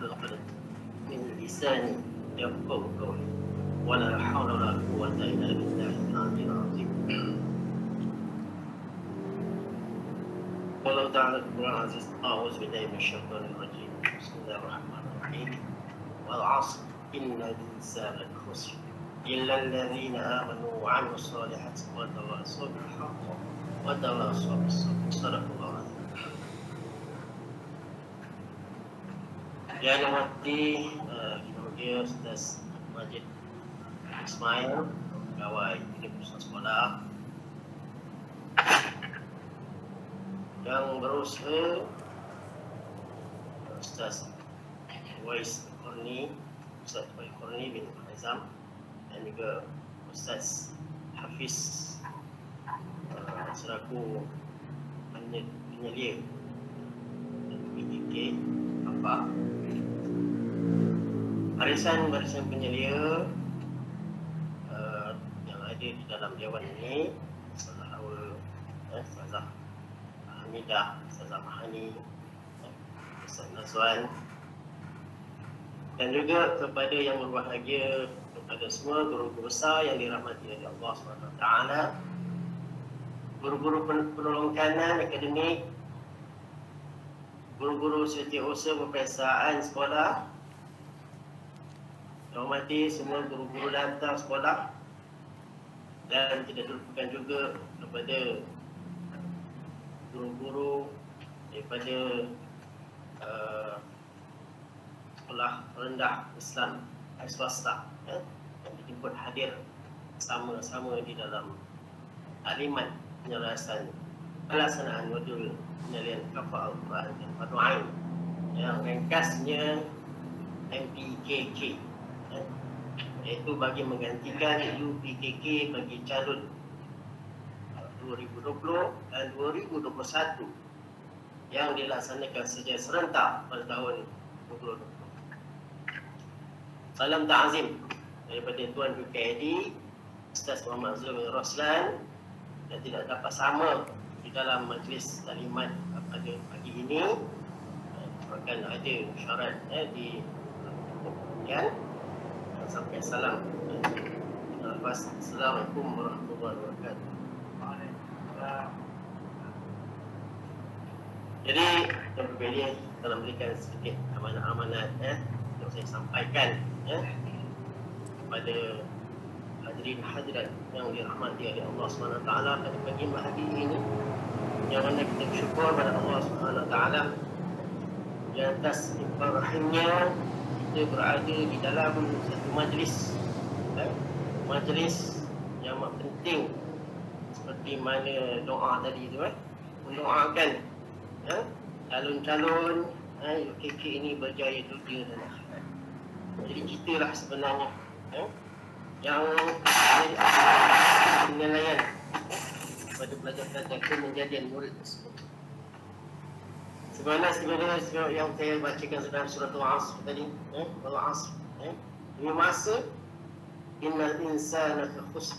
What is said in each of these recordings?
خلقت من لسان يفقهوا قولي ولا حول ولا قوة إلا بالله العلي العظيم. ولو تعالى القرآن العزيز أعوذ بالله من الشيطان الرجيم بسم الله الرحمن الرحيم والعصر إن الإنسان لفي خسر إلا الذين آمنوا وعملوا الصالحات وتواصوا بالحق وتواصوا بالصبر صدق الله العظيم. Yang mati dia Ustaz Majid Ismail, pegawai di pusat sekolah yang berusaha Ustaz Wais Korni, Ustaz Wais Korni bin Azam, dan juga Ustaz Hafiz selaku penyelia PKK apa barisan penyelia yang ada di dalam dewan ini, Ustazah Awal, Ustazah Hamidah, Ustazah Mahani, Ustaz Nazwan, dan juga kepada yang berbahagia, kepada semua guru-guru besar yang dirahmati oleh Allah SWT, guru-guru penolong kanan akademik, guru-guru setiausaha peperiksaan sekolah, hormati semua guru-guru lantar sekolah, dan tidak terlupakan juga kepada guru-guru daripada sekolah rendah Islam swasta yang dijemput hadir sama-sama di dalam taklimat penyelesaian pelaksanaan modul penyelian kafah Al-Quran dan Fardu Ain yang ringkasnya MPKK, iaitu bagi menggantikan UPKK bagi calon 2020 dan 2021 yang dilaksanakan secara serentak pada tahun 2020. Salam ta'zim daripada Tuan PKD Ustaz Muhammad Zulmi Roslan yang tidak dapat sama di dalam majlis taklimat pada pagi ini, akan ada syarat di kemudian. Sampai salam. Assalamualaikum warahmatullahi wabarakatuh. Jadi Tuan PKD telah memberikan sedikit amanat-amanat yang saya sampaikan kepada hadirin hadirat yang dirahmati oleh Allah SWT pada pagi hari ini, yang mana kita bersyukur pada Allah SWT di atas limpah rahimnya kita berada di dalam satu majlis yang amat penting, seperti mana doa tadi tu mendoakan calon-calon UKK ini berjaya dunia dan akhirat. Jadi kita lah sebenarnya yang penilaian pada pelajar-pelajar kemenjadian murid tersebut. Sebenarnya yang saya bacakan dalam surah Al-Asr tadi, Al-Asr, ini masa innal insana lafi khusr,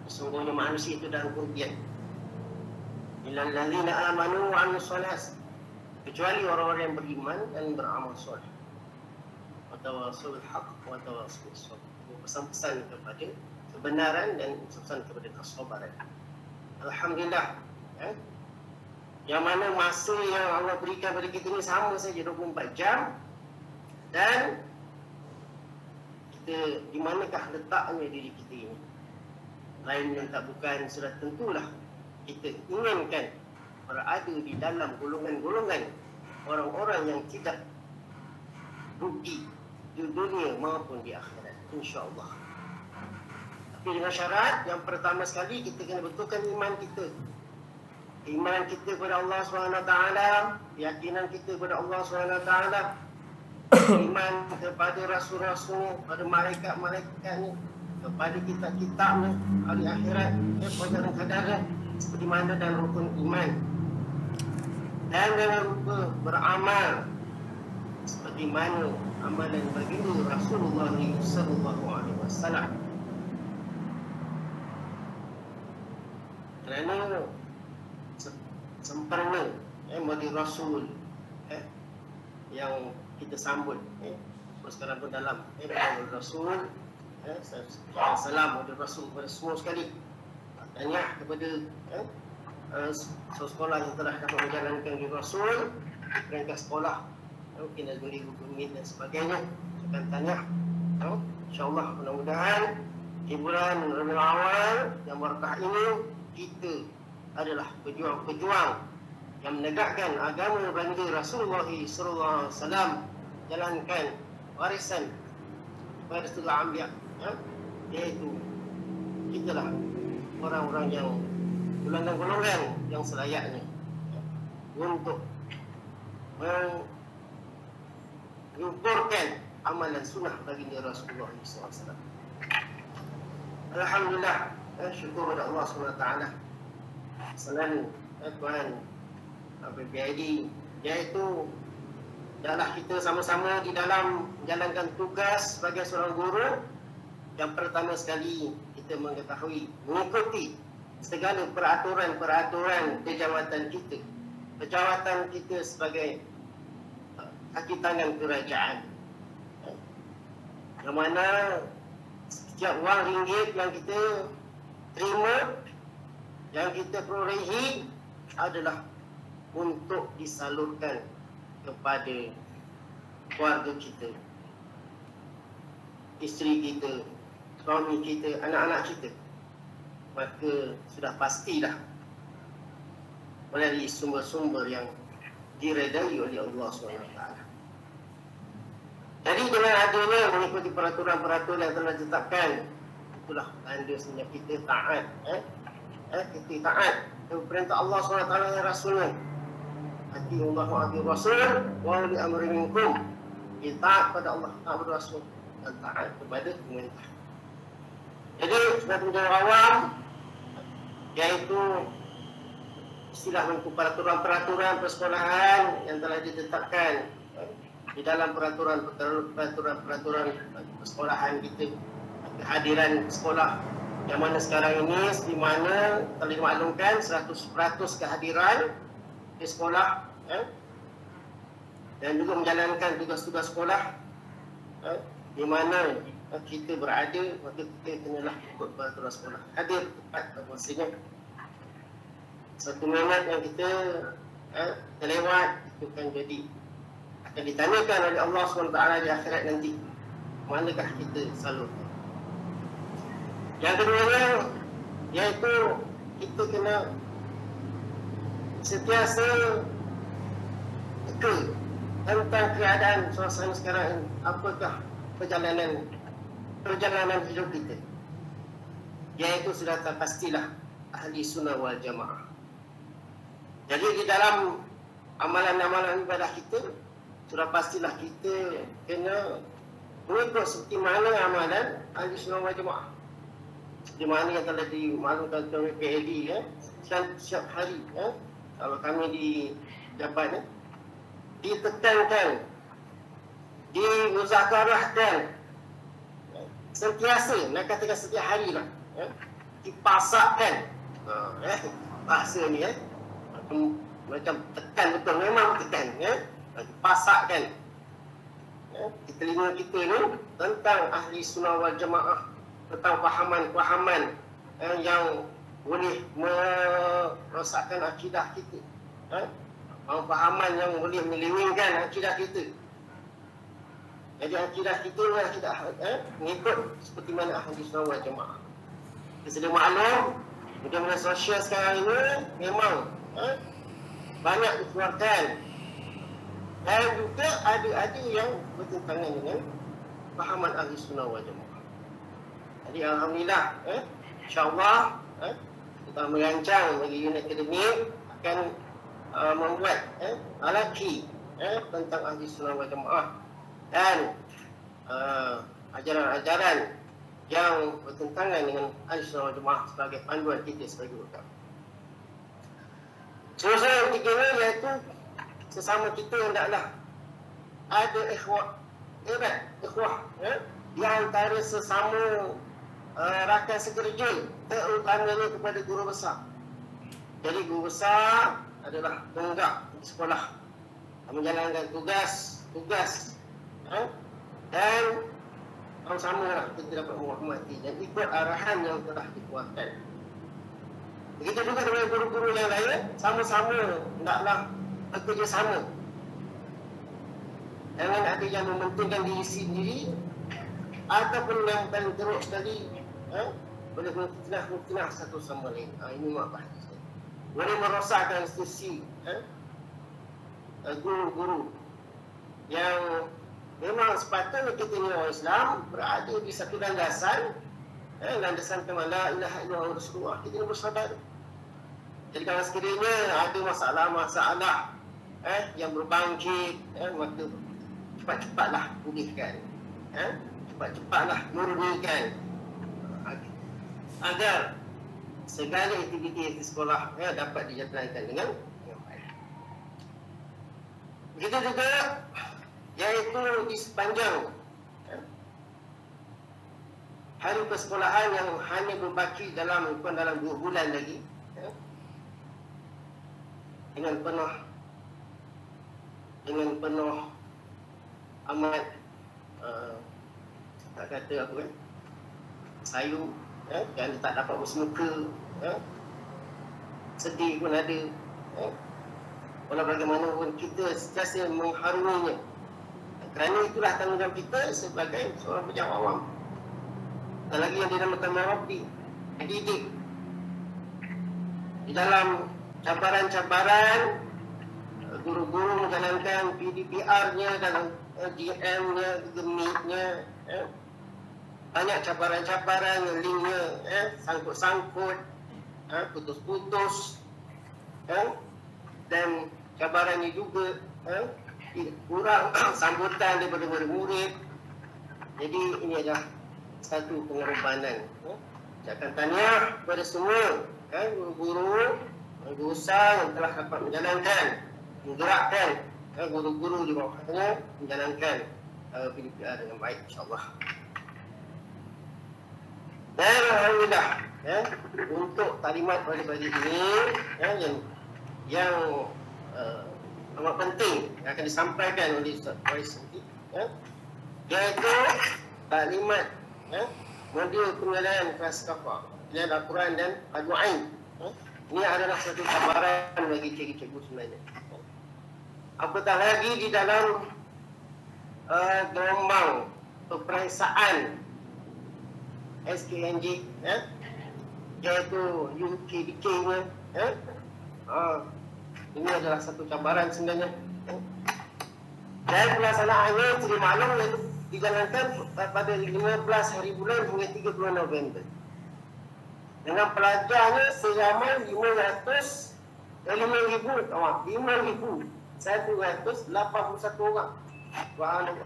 sesungguhnya manusia itu dalam kerugian. Illal ladzina amanu wa amilus shalihat, kecuali orang-orang yang beriman dan beramal soleh. Wa tawassul bil haqq wa tawassul bis sabr, pesan-pesan kepada kebenaran dan pesan kepada kesabaran. Alhamdulillah, yang mana masa yang Allah berikan pada kita ni sama saja 24 jam, dan kita di manakah letaknya diri kita ini? Lain dan tak bukan sudah tentulah kita inginkan berada di dalam golongan-golongan orang-orang yang tidak rugi di dunia maupun di akhirat, insya-Allah. Tapi dengan syarat yang pertama sekali kita kena betulkan iman kita. Iman kita kepada Allah SWT, keyakinan kita kepada Allah SWT, iman kepada rasul-rasul, kepada malaikat-malaikatnya, kepada kitab-kitabnya, hari akhirat, pelajaran kadarnya, seperti mana dalam rukun iman. Dan jangan lupa beramal seperti mana amalan baginda Rasulullah SAW. Kerana sempurna menjadi Rasul, yang kita sambut. Sekarang pun dalam Rasul, salam kepada Rasul kepada semua sekali. Tanya kepada sekolah yang telah dapat menjalankan di Rasul, perangkat sekolah, mungkin ada guru-guru dan sebagainya. Saya akan tanya, insyaAllah mudah-mudahan di bulan Rabiul Awal yang berkah ini kita adalah pejuang-pejuang yang menegakkan agama baginda Rasulullah sallallahu alaihi wasallam, jalankan warisan warisul anbiya, iaitu kita lah orang-orang yang golongan-golongan yang selayaknya untuk mengumpulkan amalan sunnah baginda Rasulullah SAW. Alhamdulillah, syukur kepada Allah SWT. Selalu Tuhan PPID, iaitu adalah kita sama-sama di dalam menjalankan tugas sebagai seorang guru. Yang pertama sekali kita mengetahui, mengikuti segala peraturan-peraturan kejawatan kita. Kejawatan kita sebagai kaki tangan kerajaan, yang mana setiap wang ringgit yang kita terima, yang kita perolehi adalah untuk disalurkan kepada keluarga kita, isteri kita, suami kita, anak-anak kita. Maka sudah pastilah melalui sumber-sumber yang diredai oleh Allah SWT. Jadi dengan adanya mengikuti peraturan-peraturan yang telah ditetapkan, itulah tanda sebenarnya kita taat. Kita taat kepada perintah Allah SWT dan Rasulnya. Hati Allah wa hati Rasul wa li amri minkum. Kita taat kepada Allah, taat kepada Rasul, dan taat kepada pemerintah. Jadi sudah menjadi awam, iaitu istilah peraturan-peraturan persekolahan yang telah ditetapkan di dalam peraturan persekolahan kita. Kehadiran sekolah yang mana sekarang ini, di mana telah dimaklumkan 100% kehadiran di sekolah, dan juga menjalankan tugas-tugas sekolah, di mana kita berada, maka kita kenalah ikut peraturan sekolah. Hadir tepat maksudnya. Satu minit yang kita terlewat, itu kan jadi akan ditanyakan oleh Allah SWT di akhirat nanti, manakah kita salurkan. Yang keduanya, iaitu kita kena sentiasa teka tentang keadaan suasana sekarang ini. Apakah perjalanan hidup kita, iaitu sudah terpastilah ahli sunnah wal jamaah. Jadi di dalam amalan-amalan ibadah kita, sudah pastilah kita kena mengikut seperti mana amalan ahli sunnah wal jamaah, di mana yang telah dimaklumkan oleh PAD, setiap hari. Kalau kami di dapat ditekankan, dimuzakarahkan sentiasa, nak katakan setiap hari lah, dipasakkan, bahasa ni macam tekan betul, memang tekan, dipasakkan di telinga kita ni tentang ahli sunnah wal jamaah, tentang fahaman-fahaman yang boleh merosakkan akidah kita, fahaman yang boleh menyelewengkan akidah kita. Jadi akidah kita lah kita mengikut seperti mana ahli sunnah wal jamaah. Kita sudah maklum, media sosial sekarang ini memang banyak dikeluarkan, dan juga ada yang bertentangan dengan fahaman ahli sunnah wal jamaah. Jadi alhamdulillah, insyaAllah kita merancang bagi unit akademik akan membuat alaki tentang ahli sunnah wal jamaah dan ajaran-ajaran yang bertentangan dengan ahli sunnah wal jamaah sebagai panduan kita sebagai ulama. Soalan yang ketiga iaitu sesama kita yang taklah ada ikhwah di antara sesama rakan sekerja, terutamanya kepada guru besar. Jadi guru besar adalah penegak di sekolah, menjalankan tugas tugas dan sama-sama lah kita dapat menghormati dan ikut arahan yang telah dikeluarkan. Begitu juga dengan guru-guru yang lain, sama-sama hendaklah bekerjasama. Jangan ada yang mementingkan diri sendiri ataupun yang paling teruk sekali boleh berfitnah satu sama lain. Ini maaf boleh merosakkan institusi guru-guru yang memang sepatutnya kita ni orang Islam berada di satu landasan kemana la ilaha illallah Rasulullah, kita ni bersabar. Jadi kalau sekiranya ada masalah-masalah yang berbangkit, maka cepat-cepatlah pulihkan, cepat-cepatlah murnikan agar segala aktiviti di sekolah dapat dijalankan dengan baik. Begitu juga iaitu di sepanjang hari persekolahan yang hanya berbaki dalam 2 bulan lagi, dengan penuh amat tak kata apa sayu, dan tak dapat bersemuka, sedih pun ada, walau bagaimanapun kita sentiasa mengharuminya, kerana itulah tanggungjawab kita sebagai seorang pejabat awam. Dan lagi yang dinamakan Merabi, didik di dalam cabaran-cabaran guru-guru menjalankan PDPR-nya dan GM-nya, gemiknya, banyak cabaran-cabaran, linknya sangkut-sangkut, putus-putus, dan cabarannya juga kurang sambutan daripada murid-murid. Jadi ini adalah satu pengorbanan. Ucapkan tahniah kepada semua guru-guru, guru besar yang telah dapat menjalankan, menggerakkan guru-guru di bawahnya menjalankan PDPR dengan baik, insyaAllah. Dan alhamdulillah untuk taklimat pagi-pagi ini yang amat penting yang akan disampaikan oleh Ustaz Faiz nanti, iaitu taklimat modul penilaian kelas kafah, penilaian Al-Quran dan Al-Mu'ain. Ini adalah satu cabaran bagi cikgu-cikgu sebenarnya. Apatah lagi di dalam gelombang peperiksaan SKNJ, iaitu UKDK-nya, ini adalah satu cabaran sebenarnya. Dan pelaksanaannya tidak maklum dijalankan pada 15 hari bulan hingga 30 November. Dengan pelajarnya seramai 5,181 orang. Subhanallah.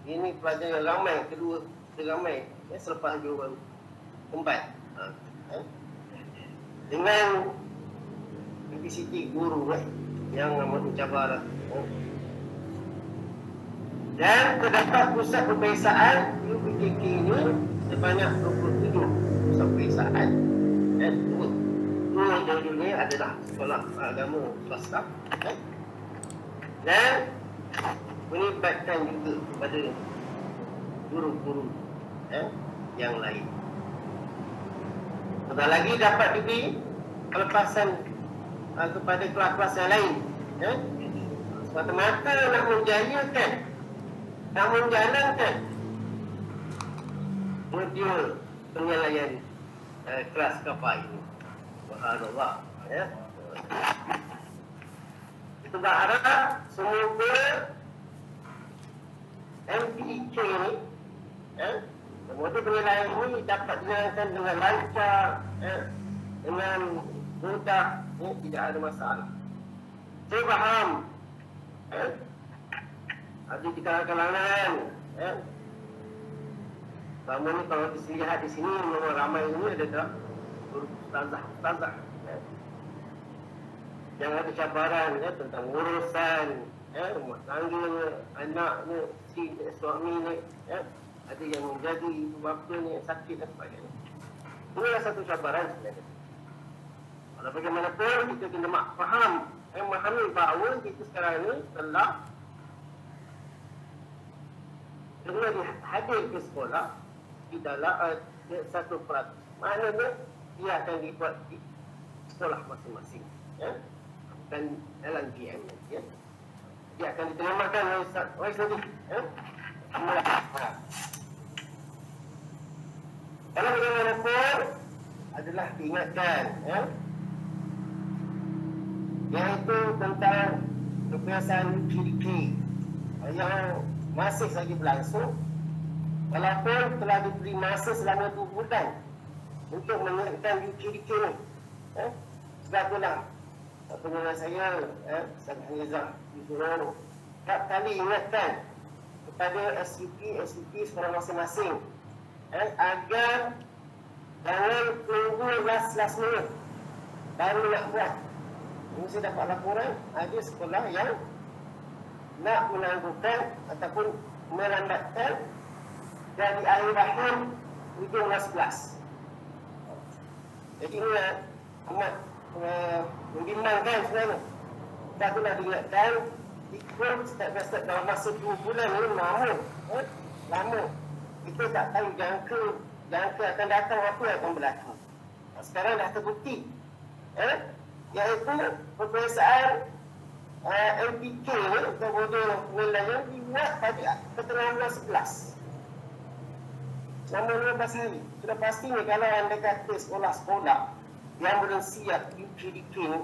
Ini pelajar yang ramai, kedua ramai selepas hari baru keempat. Dengan kapasiti guru yang amat mencabar. Dan terdapat pusat peperiksaan UPKK ini sebanyak 27 pusat peperiksaan. Dua judulnya adalah sekolah agama swasta, dan melibatkan juga kepada guru-guru yang lain. Ada lagi dapat diberi pelepasan kepada kelas-kelas yang lain, semata-mata nak menjayakan, nak menjalankan modul penilaian kelas kafah ini. Subhanallah. Kita berharap semoga MPK ini, modul penilaian ini dapat dijalankan dengan lancar, dengan mudah, tidak ada masalah. Saya faham ada di kalangan selama ni kalau dilihat di sini memang ramai ini ada ustazah yang ada cabaran tentang urusan rumah tangganya, anaknya, suaminya, ada yang menjadi ibu bapanya sakit dan sebagainya. Inilah satu cabaran sebenarnya. Walau bagaimanapun kita kena faham, memahami bahawa kita sekarang ini telah kena hadir ke sekolah di dalam 1%. Maknanya dia akan dibuat di sekolah masing-masing, ya, bukan dalam GM, ya. Dia akan diterjemahkan oleh tadi, ya. Kalau bagaimanapun adalah diingatkan, ya, iaitu tentang kebiasaan UKDK yang masih lagi berlangsung, walaupun telah diberi masa selama 2 bulan untuk mengerjakan UKDK ni. Sebab itulah pendengar saya, Ustaz Hanizah Yusuf, tak kali ingatkan kepada SUP sekolah masing-masing, agar jangan tunggu last minute baru nak buat. Ini saya dapat laporan ada sekolah yang nak menangguhkan ataupun melambatkan dari akhir hujung 11. Jadi ini amat membimbangkan sebenarnya. Sebab itulah diingatkan ikut step-step dalam masa 2 bulan ini lama. Kita tak tahu jangka akan datang apa yang akan berlaku. Sekarang dah terbukti, iaitu peperiksaan MPK ni, kemudian penilaian dibuat pada pertengahan bulan 11. Selama 15 hari. Sudah pastinya kalau anda kata sekolah-sekolah yang belum siap UKDK ni,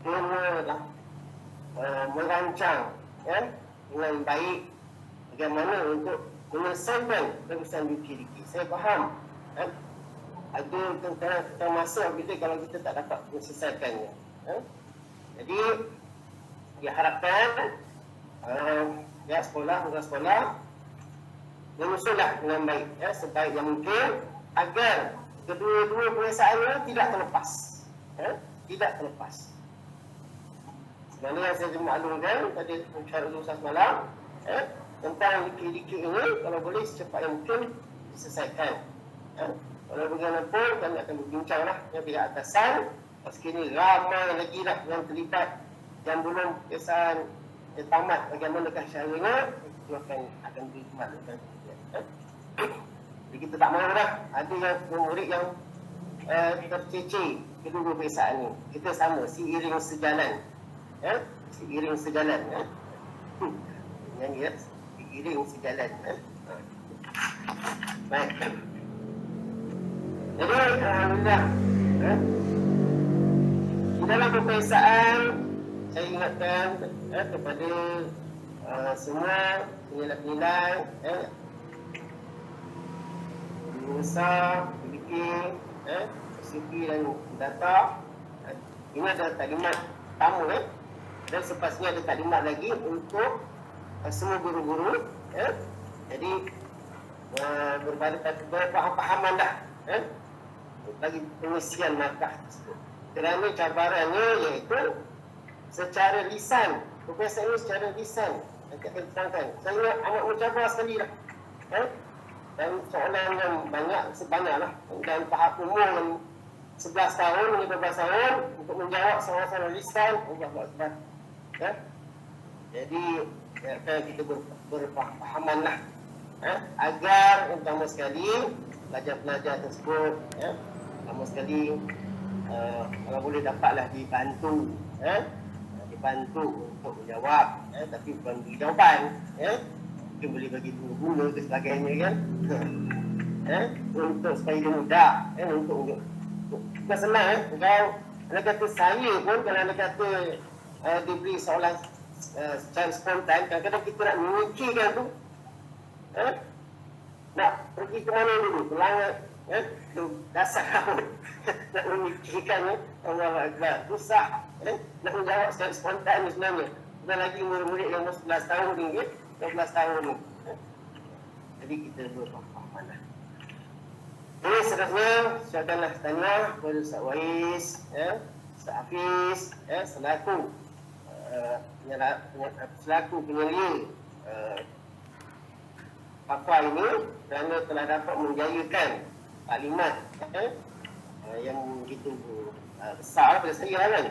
kena merancang, dengan baik bagaimana untuk menyelesaikan perusahaan UKDK. Saya faham, ada tentang masa bila kalau kita tak dapat menyelesaikannya. Jadi diharapkan sekolah menyusunlah dengan baik, sebaik yang mungkin agar kedua-dua peperiksaan ini tidak terlepas. Tidak terlepas. Sebenarnya yang saya maklumkan tadi mencari usaha semalam, tentang UKDK ini kalau boleh secepat yang mungkin diselesaikan. Kalau bagaimanapun kami akan berbincanglah dengan pihak atasan. Sekini ramai lagi yang terlibat yang belum peperiksaan tamat, bagaimanakah caranya, itu akan dimaklukan. Jadi kita tak mahu dah ada yang murid yang terceceh kedua peperiksaan ni. Kita sama, seiring sejalan. Seiring sejalan. Nyanyi ya, seiring sejalan. Baik. Jadi alhamdulillah, di dalam peperiksaan saya ingatkan kepada semua penilai-penilai, besar, bikin, SUP dan data. Ini ada taklimat tamu, dan sepasnya ada taklimat lagi untuk semua guru-guru. Jadi berfaham-fahaman dah bagi pengisian markah tersebut. Kerana cabarannya iaitu secara lisan, peperiksaan ini secara lisan. Nanti akan diterangkan. Saya amat mencabar sekali dah. Dan soalan yang sebanyaklah. Dan tahap umur 11 tahun, 15 tahun untuk menjawab soalan lisan. Allah Akbar. Jadi kita berfahamanlah, agar utama sekali pelajar-pelajar tersebut, utama sekali kalau boleh dapatlah dibantu, untuk menjawab, tapi bukan beri jawapan, mungkin boleh bagi guna ke sebagainya kan, untuk supaya dia mudah, untuk bukan senang. Kalau anda kata saya pun, kalau anda kata diberi soalan secara spontan, kadang-kadang kita nak memikirkan tu, nak pergi ke mana dulu, pelanggan, dasar nak memikirkan, Allah Akbar, susah nak menjawab secara spontan sebenarnya. Bukan lagi murid-murid yang 11 tahun ni, 12 tahun ni. Jadi kita berfaham lah. Jadi seterusnya, saya akanlah tanya kepada Ustaz Wais, Ustaz Hafiz, selaku penyelia fatwa ini, kerana telah dapat menjayakan taklimat yang begitu besar pada saya kan.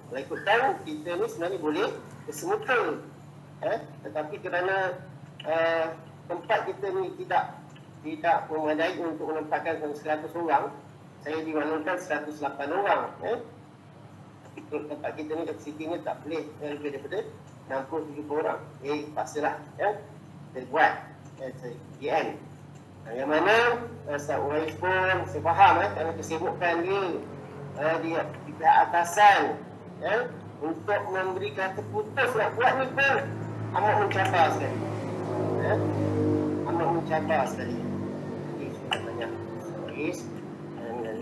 Kalau ikutkan, kita ni sebenarnya boleh bersemuka, tetapi kerana tempat kita ni tidak memadai untuk menempatkan 100 orang. Saya dimaklumkan 108 orang. Tapi tempat kita ni, kapasiti ni tak boleh lebih daripada 60-70 orang. Pastilah. Kita buat. GM. Yang mana Ustaz Uwais pun saya faham kerana kesibukan dia di pihak atasan untuk memberi kata putus nak buat ni pun amat mencabar sekali. Amat mencabar sekali. Jadi sudah banyak Uwais dan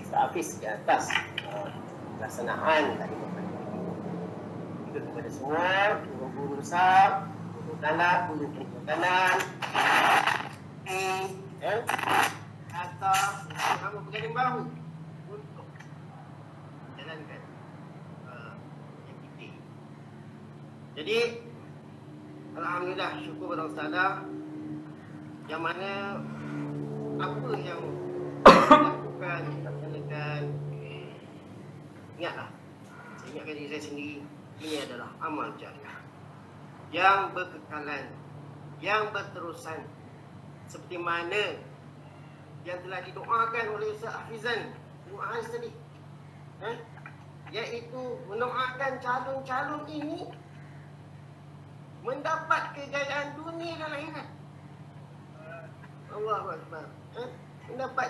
Ustaz Hafiz di atas pelaksanaan tadi juga kepada semua guru-guru besar, guru dalam, guru perikanan, atau bersama pengadil baru untuk jalankan aktiviti. Jadi alhamdulillah, syukur pada Ustazah yang mana apa yang dilakukan, dilaksanakan, ingatlah, saya ingatkan diri saya sendiri, ini adalah amal jariah yang berkekalan, yang berterusan, seperti mana yang telah didoakan oleh Ustaz Hafizan Mu'az tadi, iaitu mendoakan calon-calon ini mendapat kejayaan dunia dan akhirat. Allahu Akbar. Mendapat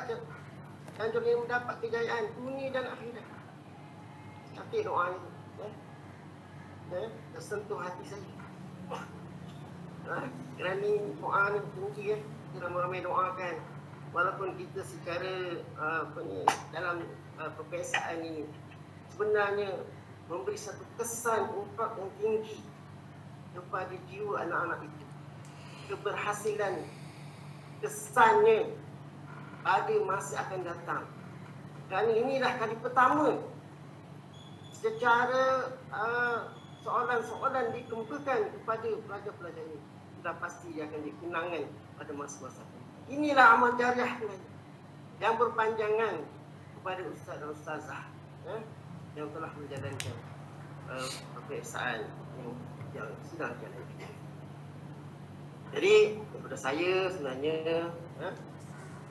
calon yang mendapat kejayaan dunia dan akhirat. Tapi doa itu tersentuh hati saya. Kerana doa ni tinggi kita ramai-ramai doakan. Walaupun kita secara dalam perbiasaan ini sebenarnya memberi satu kesan impak yang tinggi kepada jiwa anak-anak itu. Keberhasilan kesannya pada masa akan datang. Kerana inilah kali pertama secara soalan-soalan dikemukakan kepada pelajar-pelajar ini. Sudah pasti dia akan dikenangan pada masa-masa ini. Inilah amal jariah yang berpanjangan kepada ustaz dan ustazah yang telah menjalankan peperiksaan yang sedang jalan. Jadi kepada saya sebenarnya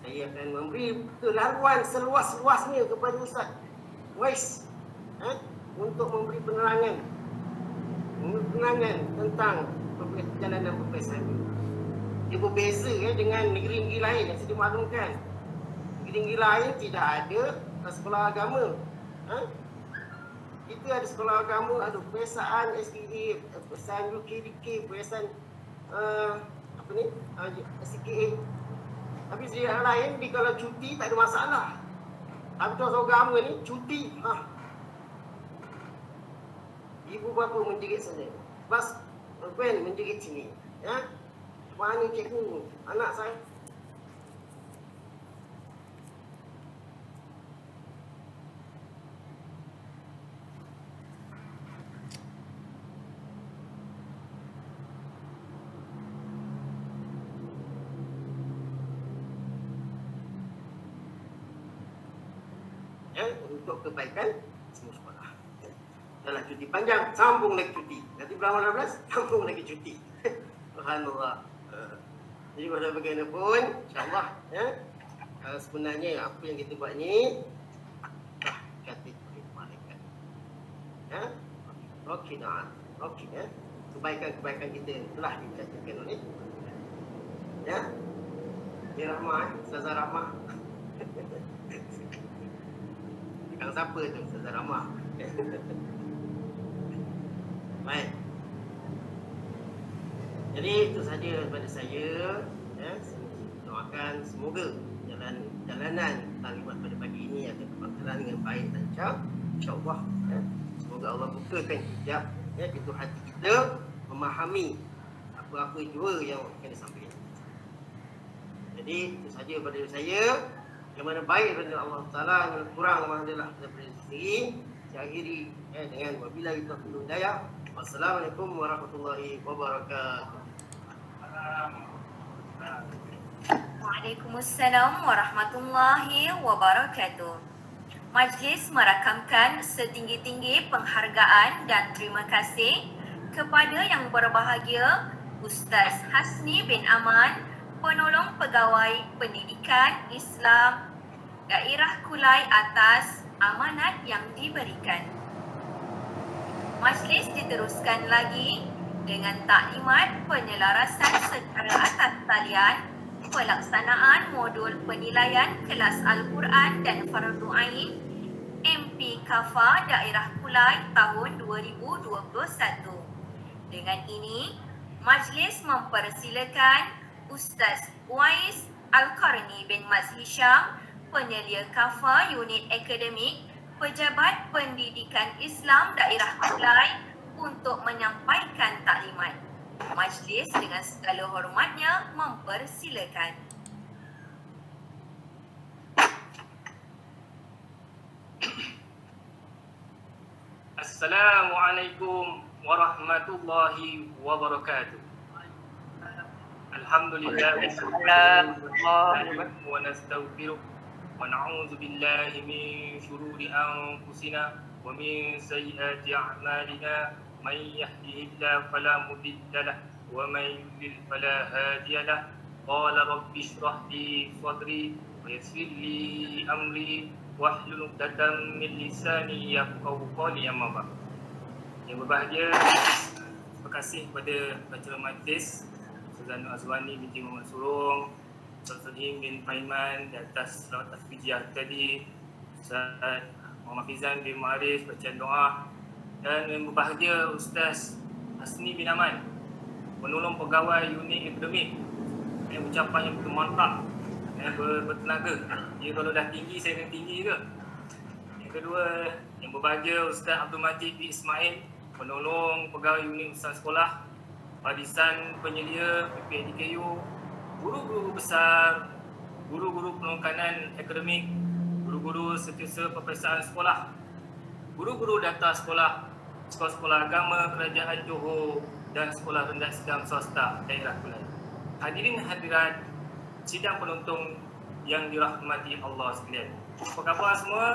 saya akan memberi kelaruan seluas-luasnya kepada Ustaz Uwais untuk memberi penerangan tentang perjalanan peperiksaan ini. Dia berbeza dengan negeri-negeri lain yang saya dimaklumkan. Negeri-negeri lain tidak ada sekolah agama. Kita ada sekolah agama, ada peperiksaan SPA, peperiksaan UKDK, peperiksaan SCKA. Tapi di daerah lain, kalau cuti tak ada masalah. Tapi sekolah agama ni cuti, ibu bapa menjerit saja. Bas pen menjerit sini. Mana cikgu, anak saya. Untuk kebaikan semua sekolah. Dalam cuti panjang, sambung lagi cuti. Nanti bulan 18, sambung lagi cuti. Subhanallah. Jadi pada bagaimanapun, insyaAllah sebenarnya apa yang kita buat ni dah kata oleh malaikat. Kebaikan-kebaikan kita telah dicatatkan oleh Ya Rahmah, Ustazah Rahmah. Kang siapa tu Ustazah Rahmah? Baik. Jadi itu saja daripada saya. Doakan semoga jalanan talimat pada pagi ini akan berjalan dengan baik dan lancar. InsyaAllah. Semoga Allah bukakan hijab pintu hati kita memahami apa-apa jua yang akan disampaikan. Jadi itu saja daripada saya. Yang mana baik daripada Allah Ta'ala, yang kurang alhamdulillah daripada sendiri. Saya akhiri dengan wabillahi taufiq wal hidayah. Wassalamualaikum warahmatullahi wabarakatuh. Waalaikumsalam warahmatullahi wabarakatuh. Majlis merakamkan setinggi-tinggi penghargaan dan terima kasih kepada yang berbahagia Ustaz Hasni bin Aman, penolong pegawai pendidikan Islam Daerah Kulai atas amanat yang diberikan. Majlis diteruskan lagi dengan taklimat penyelarasan secara atas talian pelaksanaan modul penilaian kelas Al-Quran dan Fardu Ain MP Kafa Daerah Kulai tahun 2021. Dengan ini, majlis mempersilakan Ustaz Uwais Al-Qarni bin Mas Hisham, penyelia Kafa Unit Akademik Pejabat Pendidikan Islam Daerah Kulai untuk menyampaikan taklimat. Majlis dengan segala hormatnya mempersilakan. Assalamualaikum warahmatullahi wabarakatuh. Alhamdulillah wa nastaghfiruh wa na'udzu billahi min shururi anfusina wa min sayyiati a'malina man yahdihillahu fala mudilla lahu wa man yudlil fala hadiya lahu. Qala rabbi shrah li sadri wa yassir li amri wahlul 'uqdatam min lisani yafqahu qawli. Amma ba'd. Yang berbahagia, terima kasih kepada pengacara majlis Ustazah Nur Azwani binti Muhammad Surong, Ustaz Salim bin Faiman di atas selawat tafwijiyah tadi, Ustaz Muhammad Fizan bin Ma'arif bacaan doa, dan yang berbahagia Ustaz Hasni bin Aman, penolong pegawai unit akademik, yang ucapan yang bermantap, yang bertenaga. Dia kalau dah tinggi, saya kena tinggi ke. Yang kedua, yang berbahagia Ustaz Abdul Majid bin Ismail, penolong pegawai unit usaha sekolah, Barisan Penyelia PPDKU, guru-guru besar, guru-guru penekanan akademik, guru-guru setiausaha peperiksaan sekolah, guru-guru data sekolah, sekolah-sekolah agama Kerajaan Johor dan sekolah rendah sedang swasta daerah Kulai. Hadirin hadirat sidang penonton yang dirahmati Allah sekalian. Apa khabar semua?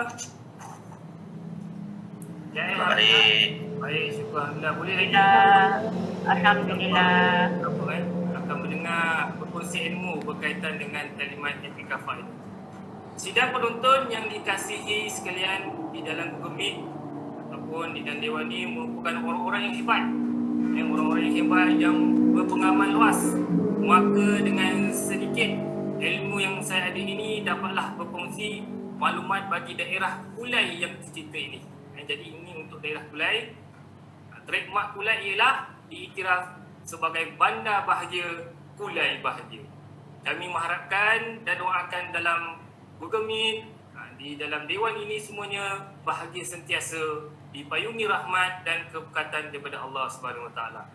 Baik, syukur Alhamdulillah. Boleh lagi? Alhamdulillah. Akan mendengar berkongsi ilmu berkaitan dengan taklimat MP Kafa ini. Sidang penonton yang dikasihi sekalian di dalam Google Meet ataupun di dalam Dewan ini merupakan orang-orang yang hebat. Orang-orang yang hebat yang berpengalaman luas. Maka dengan sedikit ilmu yang saya ada ini dapatlah berkongsi maklumat bagi daerah Kulai yang tercipta ini. Jadi ini untuk daerah Kulai. Trademark Kulai ialah diiktiraf sebagai Bandar Bahagia Kulai Bahagia. Kami mengharapkan dan doakan dalam Google Meet, di dalam Dewan ini semuanya bahagia sentiasa, dipayungi rahmat dan keberkatan daripada Allah Subhanahu Wa Taala.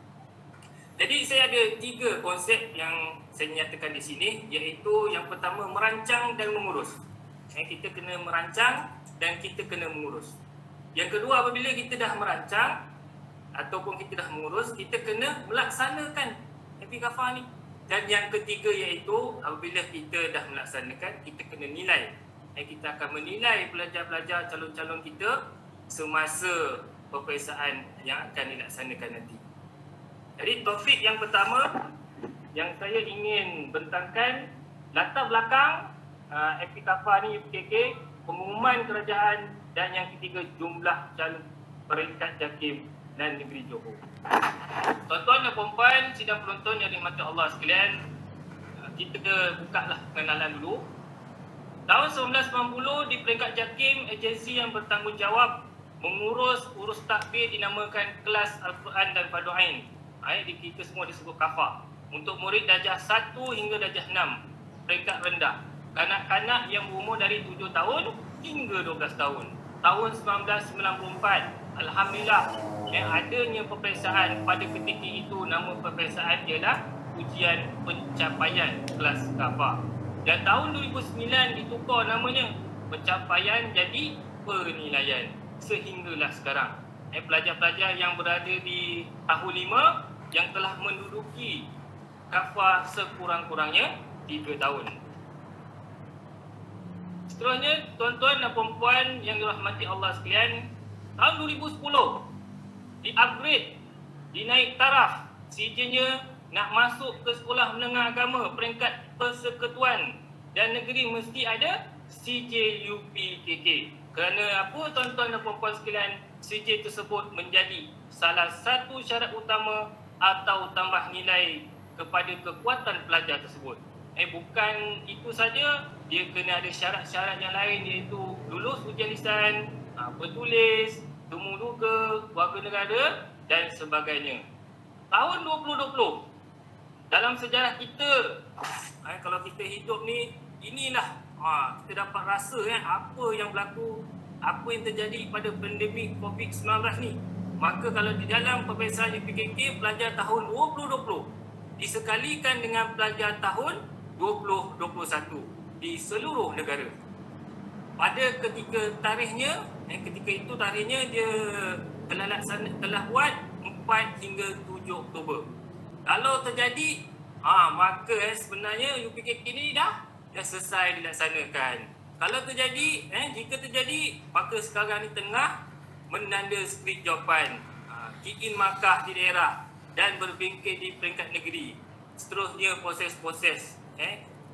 Jadi saya ada 3 konsep yang saya nyatakan di sini, iaitu yang pertama merancang dan mengurus. Kita kena merancang dan kita kena mengurus. Yang kedua, apabila kita dah merancang ataupun kita dah mengurus, kita kena melaksanakan MP Kafa ni. Dan yang ketiga iaitu apabila kita dah melaksanakan, kita kena nilai. Kita akan menilai pelajar-pelajar calon-calon kita semasa peperiksaan yang akan dilaksanakan nanti. Jadi topik yang pertama yang saya ingin bentangkan, latar belakang MP Kafa ni, UPKK, pengumuman kerajaan, dan yang ketiga jumlah calon peringkat JAKIM dan Negeri Johor. Tuan-tuan dan puan-puan, sidang penonton yang dirahmati Allah sekalian, kita bukalah pengenalan dulu. Tahun 1990 di peringkat JAKIM, agensi yang bertanggungjawab mengurus takbir dinamakan kelas Al-Quran dan Fardu Ain. Kita semua disebut Kafa. Untuk murid darjah 1 hingga darjah 6, peringkat rendah. Kanak-kanak yang berumur dari 7 tahun hingga 12 tahun. Tahun 1994, Alhamdulillah, yang adanya peperiksaan pada ketika itu, nama peperiksaan ialah ujian pencapaian kelas Kafa. Dan tahun 2009 ditukar namanya, pencapaian jadi penilaian. Sehinggalah sekarang, pelajar-pelajar yang berada di tahun 5 yang telah menduduki Kafa sekurang-kurangnya 3 tahun. Seterusnya, tuan-tuan dan puan-puan yang dirahmati Allah sekalian, tahun 2010 di-upgrade, dinaik taraf, sijilnya nak masuk ke sekolah menengah agama peringkat persekutuan dan negeri mesti ada CJUPKK. Kerana apa tuan-tuan dan puan-puan sekalian, CJ tersebut menjadi salah satu syarat utama atau tambah nilai kepada kekuatan pelajar tersebut. Bukan itu saja, dia kena ada syarat-syarat yang lain, iaitu lulus ujian lisan, bertulis, temu duga, warga negara dan sebagainya. Tahun 2020, dalam sejarah kita, kalau kita hidup ni, inilah kita dapat rasa apa yang berlaku, apa yang terjadi pada pandemik COVID-19 ni. Maka kalau di dalam peperiksaan UPKK pelajar tahun 2020 disekalikan dengan pelajar tahun 2021 di seluruh negara. Pada ketika tarikhnya, ketika itu tarikhnya dia telah buat 4 hingga 7 Oktober. Kalau terjadi, maka sebenarnya UPKK ni dah selesai dilaksanakan. Kalau terjadi, jika terjadi, maka sekarang ni tengah menanda skrip jawapan, kick-in markah di daerah dan berbingkai di peringkat negeri. Seterusnya proses-proses,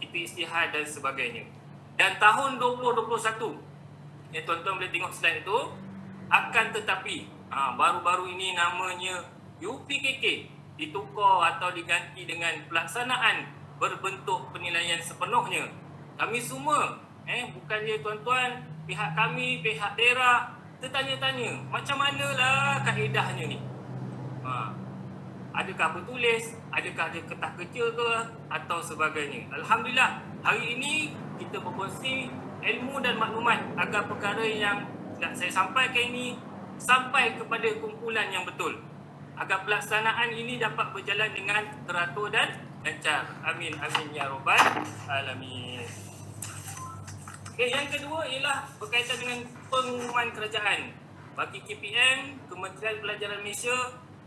kita istihad dan sebagainya. Dan tahun 2021, tuan-tuan boleh tengok slide itu, akan tetapi baru-baru ini namanya UPKK ditukar atau diganti dengan pelaksanaan berbentuk penilaian sepenuhnya. Kami semua, bukannya tuan-tuan, pihak kami, pihak daerah tertanya-tanya, macam manalah kaedahnya ni? Adakah bertulis, adakah ada kertas kerja ke atau sebagainya. Alhamdulillah, hari ini kita berkongsi ilmu dan maklumat agar perkara yang nak saya sampaikan ini sampai kepada kumpulan yang betul, agar pelaksanaan ini dapat berjalan dengan teratur dan lancar. Amin, amin ya rabbal alamin. Yang kedua ialah berkaitan dengan pengumuman kerajaan. Bagi KPM, Kementerian Pelajaran Malaysia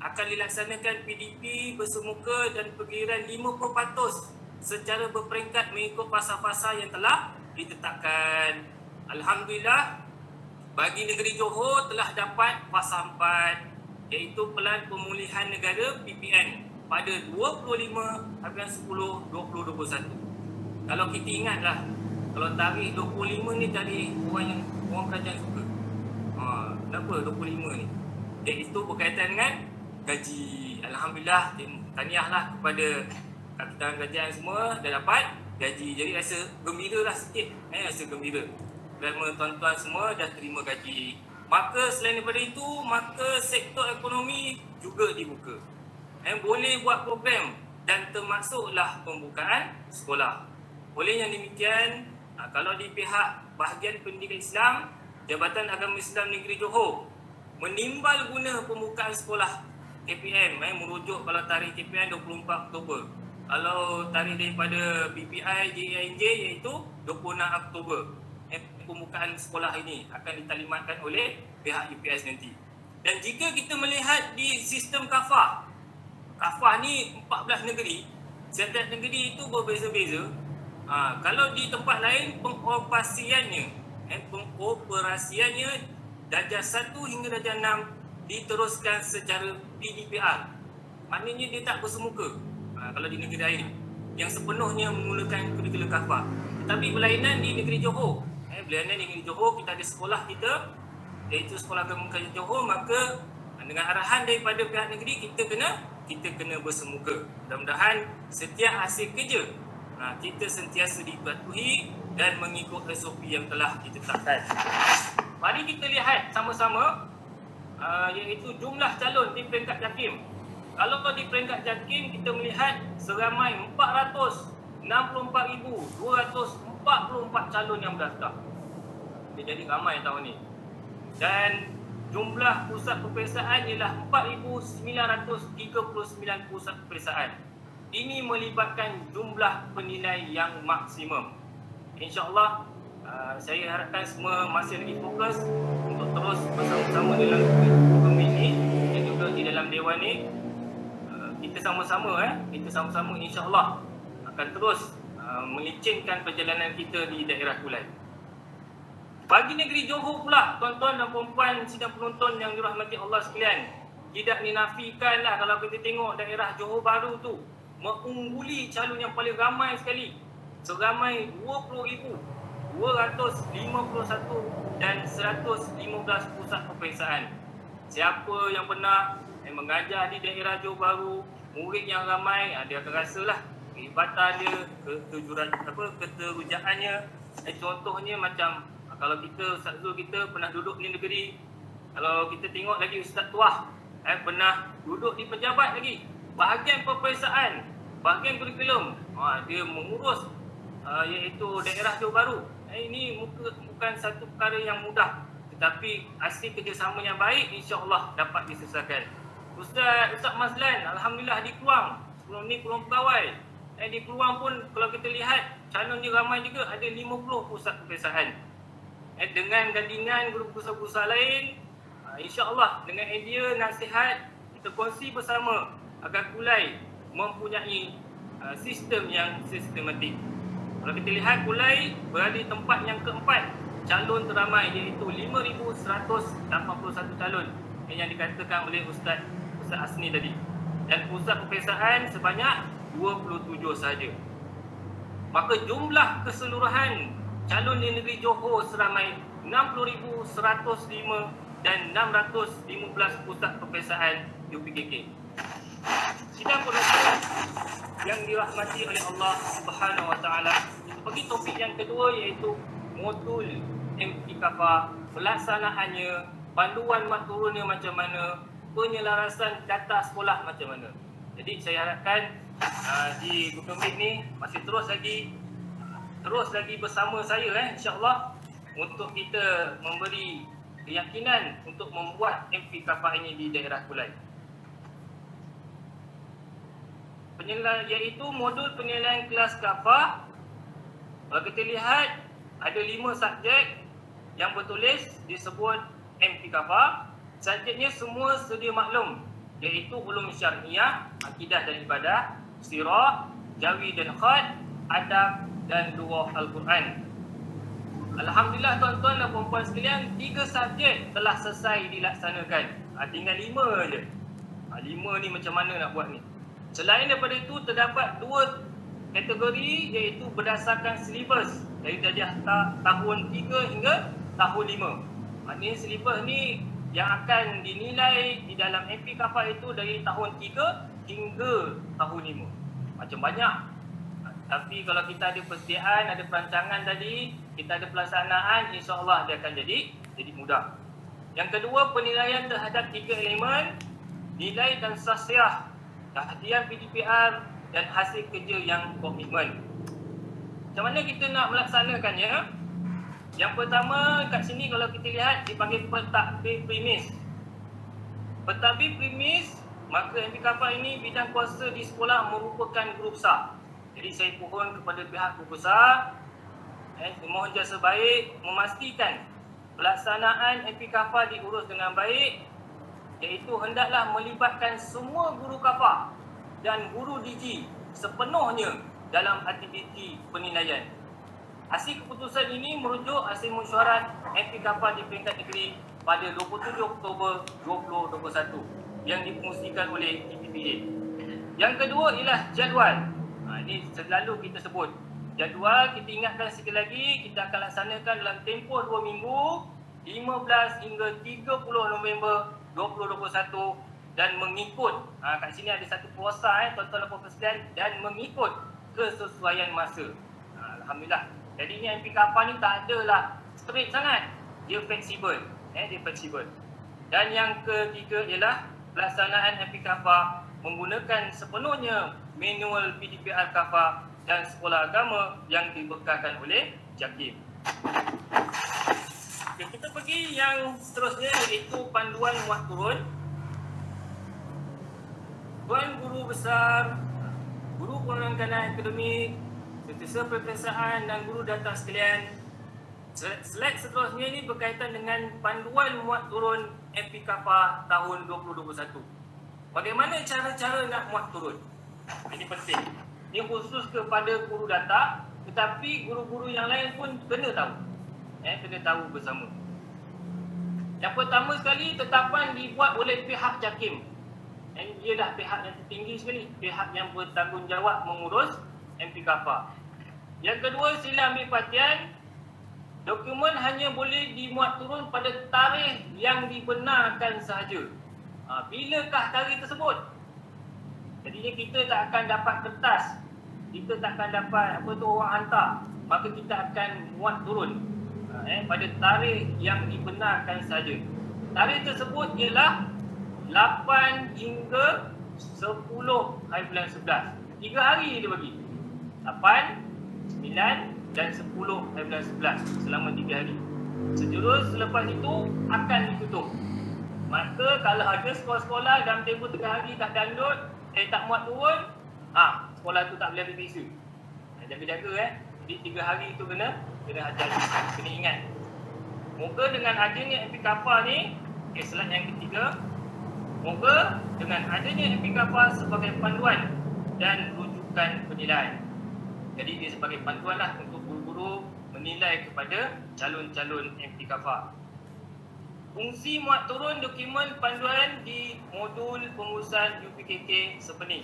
akan dilaksanakan PDP bersemuka dan penggiliran 50% secara berperingkat mengikut fasa-fasa yang telah ditetapkan. Alhamdulillah, bagi negeri Johor telah dapat fasa 4, iaitu Pelan Pemulihan Negara PPN pada 25/10/2021. Kalau kita ingatlah, kalau tarikh 25 ni tarikh orang kerajaan suka. Kenapa 25 ni? Itu berkaitan dengan gaji. Alhamdulillah, tahniahlah kepada kapitan kerajaan semua dah dapat gaji. Jadi rasa gembira lah sikit. Rasa gembira. Kerana tuan-tuan semua dah terima gaji. Maka selain daripada itu, maka sektor ekonomi juga dibuka. Boleh buat program dan termasuklah pembukaan sekolah. Oleh yang demikian, kalau di pihak bahagian pendidikan Islam, Jabatan Agama Islam Negeri Johor menimbal guna pembukaan sekolah KPM, merujuk kalau tarikh KPM 24 Oktober. Kalau tarikh daripada BPI JINJ iaitu 26 Oktober. Pembukaan sekolah ini akan ditalimatkan oleh pihak UPS nanti. Dan jika kita melihat di sistem kafah ni 14 negeri, setiap negeri itu berbeza-beza. Kalau di tempat lain pengoperasiannya darjah 1 hingga darjah 6 diteruskan secara PDPR. Maknanya dia tak bersemuka. Kalau di negeri lain yang sepenuhnya menggunakan kurikulum kafah. Tetapi berlainan di negeri Johor. Berlainan di negeri Johor, kita ada sekolah kita, iaitu Sekolah Agama Kerajaan Johor. Maka dengan arahan daripada pihak negeri, kita kena bersemuka. Mudah-mudahan setiap hasil kerja kita sentiasa dipatuhi dan mengikut SOP yang telah ditetapkan. Mari kita lihat sama-sama iaitu jumlah calon di peringkat JAKIM. Kalau di peringkat JAKIM kita melihat seramai 464,244 calon yang berdaftar. Dia jadi ramai tahun ni. Dan jumlah pusat peperiksaan ialah 4,939 pusat peperiksaan. Ini melibatkan jumlah penilai yang maksimum. InsyaAllah, saya harapkan semua masih lagi fokus untuk terus bersama-sama dalam program ini dan juga di dalam Dewan ini. Kita sama-sama insyaAllah akan terus melicinkan perjalanan kita di daerah Kulai. Bagi negeri Johor pula, tuan-tuan dan puan-puan sidang penonton yang dirahmati Allah sekalian, tidak dinafikanlah kalau kita tengok daerah Johor Bahru tu, mengungguli calon yang paling ramai sekali, seramai 20,251 dan 115 pusat peperiksaan. Siapa yang pernah mengajar di daerah Johor Bahru, murid yang ramai, dia akan rasalah kehebatan dia, keterujaannya. Contohnya macam kalau kita, Ustaz Zul kita pernah duduk di negeri, kalau kita tengok lagi Ustaz Tuah pernah duduk di pejabat lagi, bahagian peperiksaan, bahagian kurikulum, dia mengurus iaitu daerah Johor Bahru. Ini bukan satu perkara yang mudah, tetapi hasil kerjasama yang baik insya-Allah dapat diselesaikan. Ustaz Mazlan alhamdulillah di Keluang, sebelum ni Keluang Pegawai. Di Keluang pun kalau kita lihat calon dia ramai juga, ada 50 pusat peperiksaan. Dengan gandingan guru pusat-pusat lain, insya-Allah dengan idea nasihat kita kongsi bersama agar Kulai mempunyai sistem yang sistematik. Kalau kita lihat Kulai berada di tempat yang keempat, calon teramai iaitu 5,181 calon yang dikatakan oleh Ustaz Asni tadi. Dan pusat peperiksaan sebanyak 27 sahaja. Maka jumlah keseluruhan calon di negeri Johor seramai 60,105 dan 615 pusat peperiksaan UPKK. Sidang penonton yang dirahmati oleh Allah Subhanahu Wa Taala, kita pergi topik yang kedua iaitu modul MPKFA, pelaksanaannya, panduan mat turunnya macam mana, penyelarasan data sekolah macam mana. Jadi saya harapkan di Google Meet ni masih terus lagi bersama saya insya-Allah untuk kita memberi keyakinan untuk membuat MPKFA ini di daerah Kulai. Iaitu modul penilaian kelas KAFA. Kalau kita lihat ada 5 subjek yang bertulis disebut MPKFA. Subjeknya semua sedia maklum, iaitu ulum syar'iyah, akidah dan ibadah, sirah, jawi dan khat, adab dan lughah Al-Quran. Alhamdulillah tuan-tuan dan puan-puan sekalian, 3 subjek telah selesai dilaksanakan. Tinggal 5 je. 5 ni macam mana nak buat ni? Selain daripada itu, terdapat 2 kategori iaitu berdasarkan silibus dari darjah tahun 3 hingga tahun 5. Maknanya silibus ni yang akan dinilai di dalam MPKFA itu dari tahun 3 hingga tahun 5. Macam banyak. Tapi kalau kita ada persediaan, ada perancangan tadi, kita ada pelaksanaan, insya-Allah dia akan jadi mudah. Yang kedua, penilaian terhadap 3 elemen, nilai dan sasiah, kehadiran PDPR dan hasil kerja yang komitmen. Macam mana kita nak melaksanakannya? Yang pertama kat sini kalau kita lihat dipanggil pentadbir premis. Pentadbir premis, maka MPKFA ini bidang kuasa di sekolah merupakan guru besar. Jadi saya mohon kepada pihak guru besar mohon jasa baik memastikan pelaksanaan MPKFA diurus dengan baik, iaitu hendaklah melibatkan semua guru KAFA dan guru DG sepenuhnya dalam aktiviti penilaian. Hasil keputusan ini merujuk hasil mesyuarat MPKFA di peringkat negeri pada 27 Oktober 2021 yang dikongsikan oleh TPPA. Yang kedua ialah jadual. Ini selalu kita sebut. Jadual kita ingatkan sekali lagi, kita akan laksanakan dalam tempoh 2 minggu, 15 hingga 30 November 2021 dan mengikut kat sini ada satu puasa tuan-tuan dan puan-puan sekalian, dan mengikut kesesuaian masa. Alhamdulillah. Jadi ni MPKFA ni tak adalah straight sangat. Dia fleksibel. Dia fleksibel. Dan yang ketiga ialah pelaksanaan MPKFA menggunakan sepenuhnya manual PDPR KAFA dan sekolah agama yang dibekalkan oleh JAKIM. Okay, kita pergi yang seterusnya iaitu panduan muat turun. Tuan Guru Besar, Guru Pengenalan Akademik, Setiausaha Peperiksaan dan Guru Data sekalian, slide seterusnya ini berkaitan dengan panduan muat turun MPKFA tahun 2021. Bagaimana cara-cara nak muat turun? Ini penting. Ini khusus kepada guru data, tetapi guru-guru yang lain pun kena tahu. Kena tahu bersama. Yang pertama sekali, tetapan dibuat oleh pihak JAKIM. Dia dah pihak yang tertinggi sekali, pihak yang bertanggungjawab mengurus MPKFA. Yang kedua, sila ambil perhatian, dokumen hanya boleh dimuat turun pada tarikh yang dibenarkan sahaja. Bilakah tarikh tersebut? Jadinya kita tak akan dapat kertas, kita tak akan dapat orang hantar, maka kita akan muat turun pada tarikh yang dibenarkan sahaja. Tarikh tersebut ialah 8 hingga 10 hari bulan 11. 3 hari dia bagi. 8, 9 dan 10 hari bulan 11 selama 3 hari. Sejurus selepas itu akan ditutup. Maka kalau ada sekolah-sekolah dalam tempoh 3 hari tak download, tak muat turun, sekolah tu tak boleh ambil isu. Jaga-jaga Jadi 3 hari itu kena hati-hati, kena ingat. Moga dengan adanya MPKFA ni, slide yang ketiga, moga dengan adanya MPKFA sebagai panduan dan rujukan penilaian. Jadi dia sebagai panduan lah untuk guru-guru menilai kepada calon-calon MPKFA. Fungsi muat turun dokumen panduan di modul pengurusan UPKK sepenuh.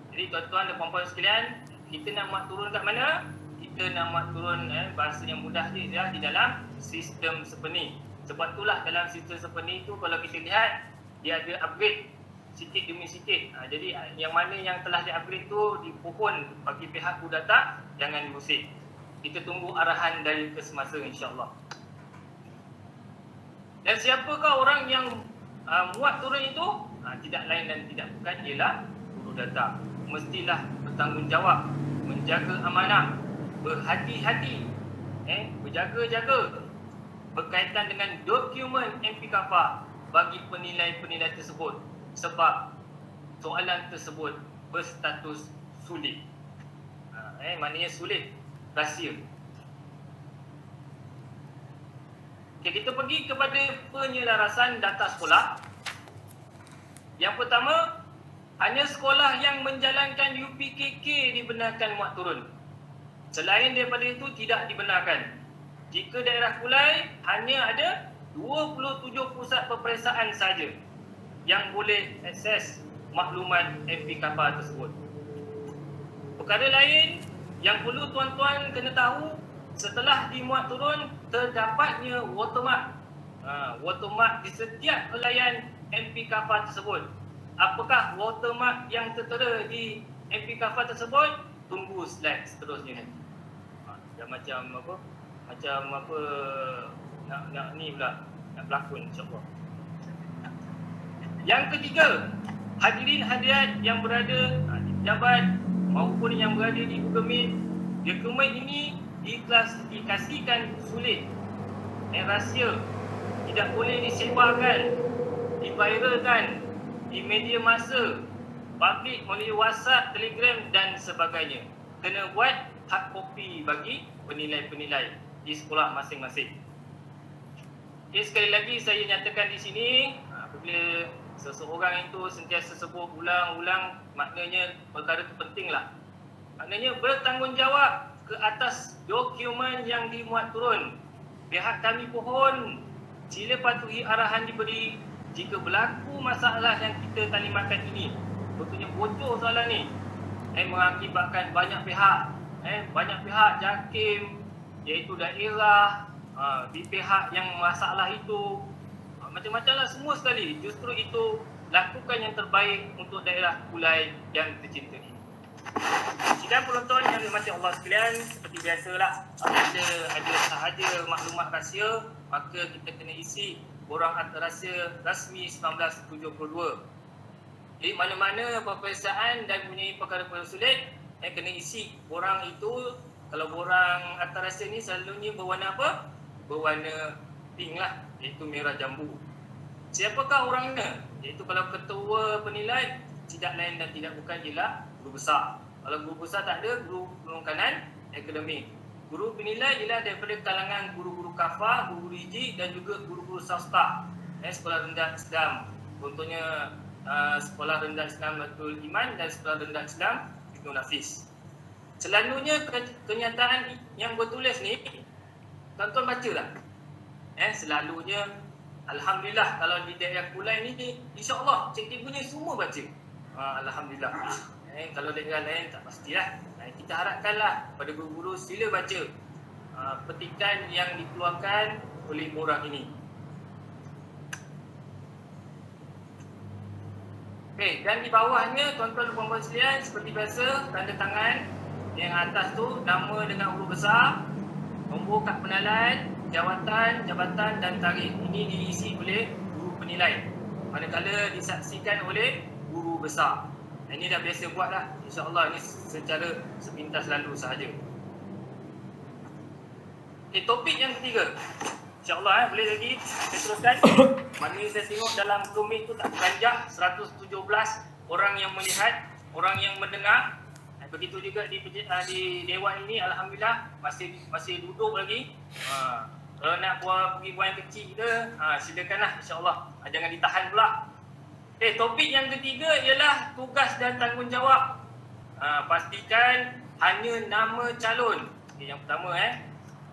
Jadi tuan-tuan dan puan-puan sekalian, kita nak muat turun kat mana? Kita nak muat turun bahasa yang mudah dia di dalam sistem sepenuh. Sebab itulah dalam sistem sepenuh itu kalau kita lihat, dia ada upgrade sikit demi sikit. Jadi yang mana yang telah di-upgrade tu dipohon bagi pihak Kudata, jangan diusik. Kita tunggu arahan dari kesemasa insya-Allah. Dan siapakah orang yang muat turun itu? Tidak lain dan tidak bukan ialah guru data. Mestilah bertanggungjawab, menjaga amanah, berhati-hati, berjaga-jaga berkaitan dengan dokumen MPKFA bagi penilai-penilai tersebut, sebab soalan tersebut berstatus sulit. Maknanya sulit, rahsia. Okay, kita pergi kepada penyelarasan data sekolah. Yang pertama, hanya sekolah yang menjalankan UPKK dibenarkan muat turun. Selain daripada itu tidak dibenarkan. Jika daerah Kulai, hanya ada 27 pusat peperiksaan saja yang boleh akses maklumat MPKFA tersebut. Perkara lain yang perlu tuan-tuan kena tahu, setelah dimuat turun, terdapatnya watermark. Watermark di setiap helaian MPKFA tersebut. Apakah watermark yang tertera di MPKFA tersebut? Tunggu slide seterusnya nanti. Macam apa nak ni pula, nak berlakon insya-Allah. Yang ketiga, hadirin hadirat yang berada di pejabat maupun yang berada di Google Meet, dokumen ini diklasifikasikan sulit, rahsia, tidak boleh disebarkan, diviralkan di media massa, publik melalui WhatsApp, Telegram dan sebagainya. Kena buat hard copy bagi penilai-penilai di sekolah masing-masing. Okay, sekali lagi saya nyatakan di sini, apabila seseorang itu sentiasa sebut ulang-ulang, maknanya perkara itu pentinglah. Maknanya bertanggungjawab ke atas dokumen yang dimuat turun. Pihak kami pohon sila patuhi arahan diberi. Jika berlaku masalah yang kita talimatkan ini, contohnya bocor soalan ni, mengakibatkan banyak pihak JAKIM, iaitu daerah, di pihak yang masalah itu, macam-macam lah semua sekali. Justru itu, lakukan yang terbaik untuk daerah Kulai yang tercinta ini. Sidang penonton yang dirahmati Allah sekalian, seperti biasalah, apabila ada sahaja maklumat rahsia, maka kita kena isi borang harta rahsia rasmi 1972. Jadi mana-mana peperiksaan dan mempunyai perkara-perkara sulit, kena isi borang itu. Kalau borang harta rahsia ni selalunya berwarna apa? Berwarna pink lah, iaitu merah jambu. Siapakah orangnya? Iaitu kalau ketua penilai, tidak lain dan tidak bukan ialah guru besar. Kalau guru besar tak ada, guru penekanan akademik. Guru penilai ialah daripada kalangan guru-guru kafah, guru hiji dan juga guru-guru swasta. Sekolah rendah Islam. Contohnya Sekolah Rendah Islam Batul Iman dan Sekolah Rendah Islam Ibnu Nafis. Selalunya kenyataan yang bertulis ni, tuan-tuan bacalah. Selalunya Alhamdulillah kalau di daerah Kulai ni insya-Allah cikgu-cikgunya semua baca. Alhamdulillah. Kalau daerah lain tak pastilah. Kita harapkanlah pada guru-guru sila baca petikan yang dikeluarkan oleh orang ini. Okey, dan di bawahnya tuan-tuan dan puan-puan sekalian seperti biasa tanda tangan yang atas tu nama dengan huruf besar, nombor kad pengenalan, jabatan dan tarikh. Ini diisi oleh guru penilai. Manakala disaksikan oleh guru besar. Ini dah biasa buat dah. InsyaAllah ini secara sepintas lalu sahaja. Okay, topik yang ketiga. InsyaAllah boleh lagi saya teruskan. Mana saya tengok dalam komik tu tak beranjak 117 orang yang melihat, orang yang mendengar. Begitu juga di dewan ini alhamdulillah masih duduk lagi. Kalau nak pergi buat yang kecil kita, silakanlah insya-Allah. Jangan ditahan pula. Okay, topik yang ketiga ialah tugas dan tanggungjawab. Pastikan hanya nama calon. Okay, yang pertama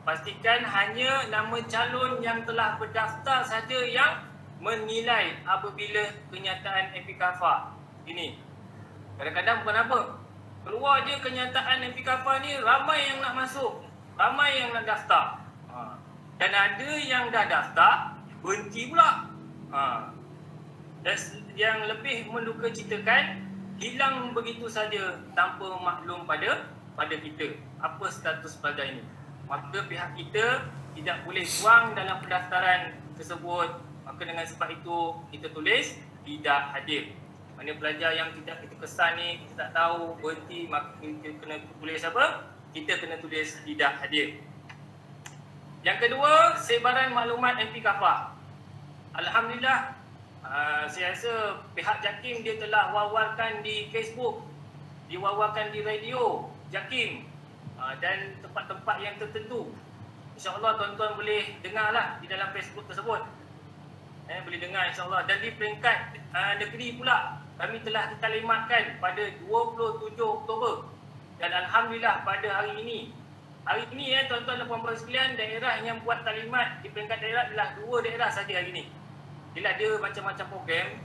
pastikan hanya nama calon yang telah berdaftar saja yang menilai apabila kenyataan FPKFA. Ini. Kadang-kadang bukan apa. Keluar je kenyataan FPKFA ni ramai yang nak masuk, ramai yang nak daftar. Dan ada yang dah daftar berhenti pula. Dan yang lebih mendukacitakan hilang begitu saja tanpa maklum pada kita apa status pelajar ini. Maka pihak kita tidak boleh buang dalam pendaftaran tersebut. Maka dengan sebab itu kita tulis tidak hadir. Mana pelajar yang tidak kita kesan ni, kita tak tahu, berhenti, maka kita kena tulis apa? Kita kena tulis tidak hadir. Yang kedua, sebaran maklumat FPKFA. Alhamdulillah, saya rasa pihak JAKIM dia telah wawarkan di Facebook, diwawarkan di radio JAKIM dan tempat-tempat yang tertentu. InsyaAllah tuan-tuan boleh dengarlah di dalam Facebook tersebut. Boleh dengar insyaAllah. Dan di peringkat negeri pula, kami telah ditalimatkan pada 27 Oktober. Dan alhamdulillah pada hari ini tuan-tuan dan puan-puan sekalian, daerah yang buat talimat di peringkat daerah adalah 2 daerah saja hari ini. Dia ada macam-macam program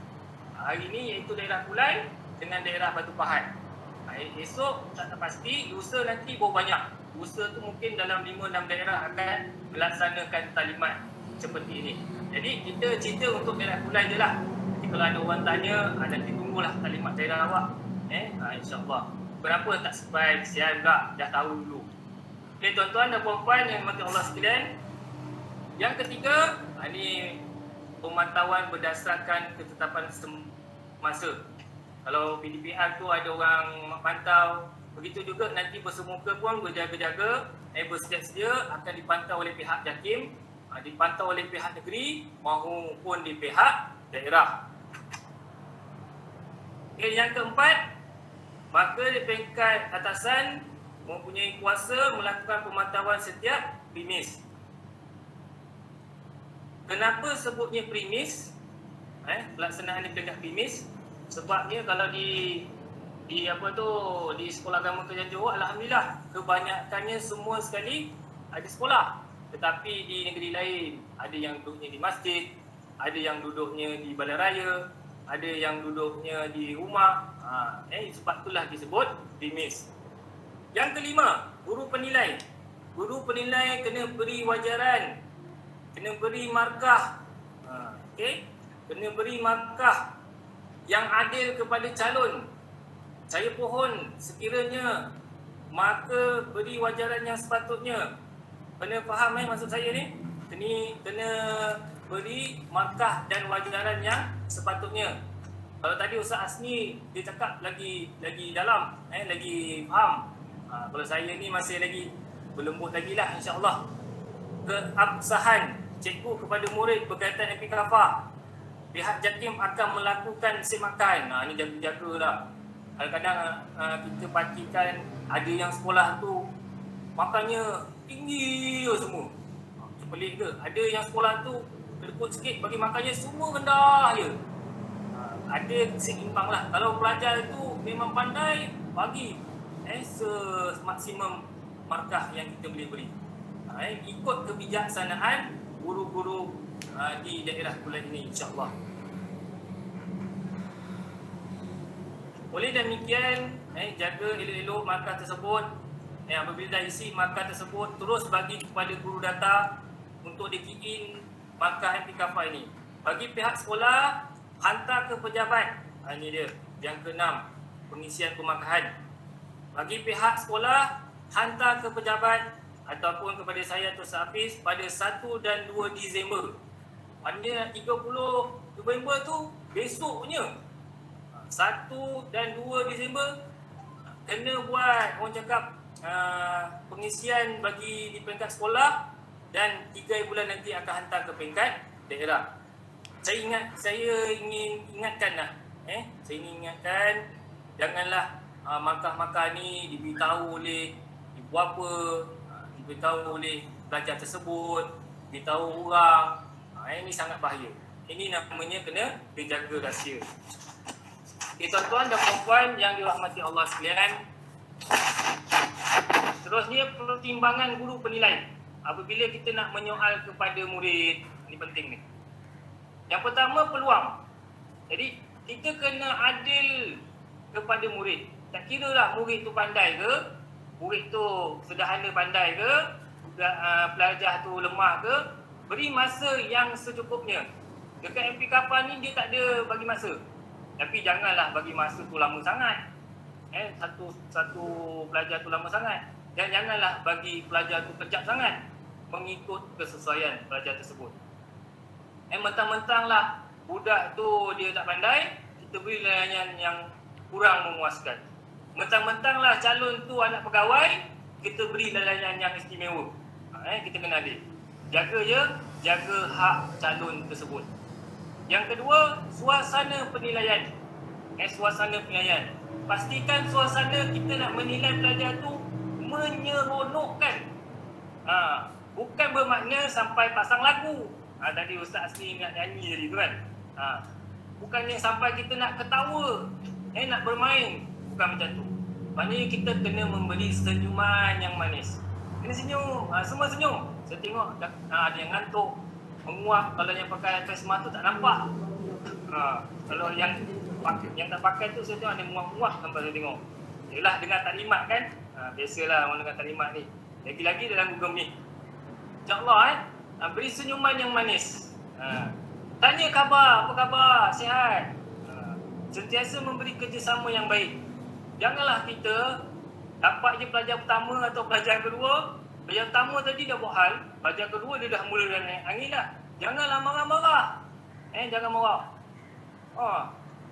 hari ini, iaitu daerah Kulai dengan daerah Batu Pahat. Esok tak pasti, lusa nanti baru banyak. Lusa tu mungkin dalam 5-6 daerah akan melaksanakan talimat seperti ini. Jadi kita cerita untuk daerah Kulai je lah. Jadi kalau ada orang tanya, nanti tunggulah talimat daerah awak. InsyaAllah. Kenapa tak sampai kesian pula, dah tahu dulu. Okay, tuan-tuan dan puan-puan yang dirahmati Allah sekalian. Yang ketiga, ini pemantauan berdasarkan ketetapan semasa. Kalau PDPR tu ada orang pantau, begitu juga nanti bersemuka pun berjaga-jaga, bersedia-sedia akan dipantau oleh pihak JAKIM, dipantau oleh pihak negeri maupun di pihak daerah. Okay, yang keempat, maka di peringkat atasan mempunyai kuasa melakukan pemantauan setiap premis. Kenapa sebutnya premis? Pelaksanaan di peringkat premis. Sebabnya kalau di sekolah agama Kerajaan Johor, alhamdulillah kebanyakannya semua sekali ada sekolah. Tetapi di negeri lain ada yang duduknya di masjid, ada yang duduknya di balai raya, ada yang duduknya di rumah. Sebab itulah disebut premis. Yang kelima, guru penilai. Guru penilai kena beri wajaran, kena beri markah. Kena beri markah yang adil kepada calon. Saya pohon sekiranya maka beri wajaran yang sepatutnya. Kena faham maksud saya ni? Kena beri markah dan wajaran yang sepatutnya. Kalau tadi Ustaz Asni dia cakap lagi dalam, lagi faham. Kalau saya ni masih lagi berlembut lagi lah insya-Allah. Keabsahan cikgu kepada murid berkaitan FPKFA. Pihak JAKIM akan melakukan semakan. Ini jaga-jaga lah. Kadang-kadang kita pastikan ada yang sekolah tu makannya tinggi semua. Pelik ke? Ada yang sekolah tu lekut sikit bagi makannya semua rendah je. Ada seimbang lah. Kalau pelajar tu memang pandai, bagi semaksimum markah yang kita boleh beri. Ikut kebijaksanaan guru-guru di daerah Kuala ini, insya-Allah. Oleh demikian, jaga elok-elok markah tersebut. Apabila dah isi markah tersebut, terus bagi kepada guru data untuk di-key-in markah MPKFA ini. Bagi pihak sekolah, hantar ke pejabat. Ini dia, yang ke-6, pengisian pemarkahan. Bagi pihak sekolah, hantar ke pejabat ataupun kepada saya Tuan Hafiz pada 1 dan 2 Disember. Maknanya 30 November tu besoknya. 1 dan 2 Disember kena buat orang cakap pengisian bagi di peringkat sekolah, dan 3 bulan nanti akan hantar ke peringkat daerah. Saya ingin ingatkan janganlah markah-markah ni diberitahu oleh ibu bapa, diberitahu oleh pelajar tersebut, diberitahu orang. Ini sangat bahaya. Ini namanya kena dijaga rahsia. Tuan-tuan dan puan-puan yang dirahmati Allah sekalian, seterusnya pertimbangan guru penilai apabila kita nak menyoal kepada murid. Ini penting ni. Yang pertama, peluang. Jadi kita kena adil kepada murid. Tak kira lah murid tu pandai ke, murid tu sederhana pandai ke, pelajar tu lemah ke, beri masa yang secukupnya. Dekat MPKFA ni dia tak ada bagi masa. Tapi janganlah bagi masa tu lama sangat. Satu pelajar tu lama sangat. Dan janganlah bagi pelajar tu kejap sangat mengikut kesesuaian pelajar tersebut. Mentang-mentanglah budak tu dia tak pandai, kita beri layanan yang kurang memuaskan. Mentang-mentanglah calon tu anak pegawai, kita beri layanan yang istimewa. Kita kena adil. Jaga hak calon tersebut. Yang kedua, suasana penilaian. Suasana penilaian. Pastikan suasana kita nak menilai pelajar tu menyeronokkan. Bukan bermakna sampai pasang lagu. Tadi Ustaz Asli nak nyanyi tadi tu kan. Bukannya sampai kita nak ketawa, nak bermain. Bukan macam tu. Maknanya kita kena memberi senyuman yang manis. Kena senyum, semua senyum. Saya tengok ada yang ngantuk, menguap. Kalau yang pakai face mask tu tak nampak. Kalau yang tak pakai tu saya tengok ada menguap-menguap sampai saya tengok. Yelah, dengar taklimat kan. Biasalah orang dengar taklimat ni. Lagi-lagi dalam Google Meet. InsyaAllah beri senyuman yang manis. Tanya khabar, apa khabar, sihat. Sentiasa memberi kerjasama yang baik. Janganlah kita dapat je pelajar pertama atau pelajar kedua. Pelajar pertama tadi dah buat hal, pelajar kedua dia dah mula naik angin dah. Janganlah marah-marah. Jangan marah.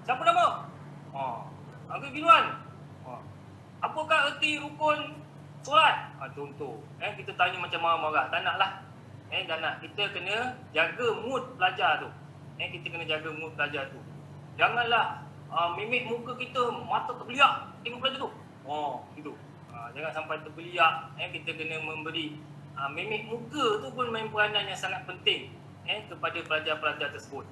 Siapa nama? Angka Giluan. Apakah erti rukun solat? Contoh. Kita tanya macam marah-marah. Tak naklah. Tak nak. Kita kena jaga mood pelajar tu. Kita kena jaga mood pelajar tu. Janganlah mimik muka kita mata terbeliak tengok pelajar tu. Gitu. Jangan sampai terbeliak. Kita kena memberi mimik muka tu pun main peranan yang sangat penting kepada pelajar-pelajar tersebut.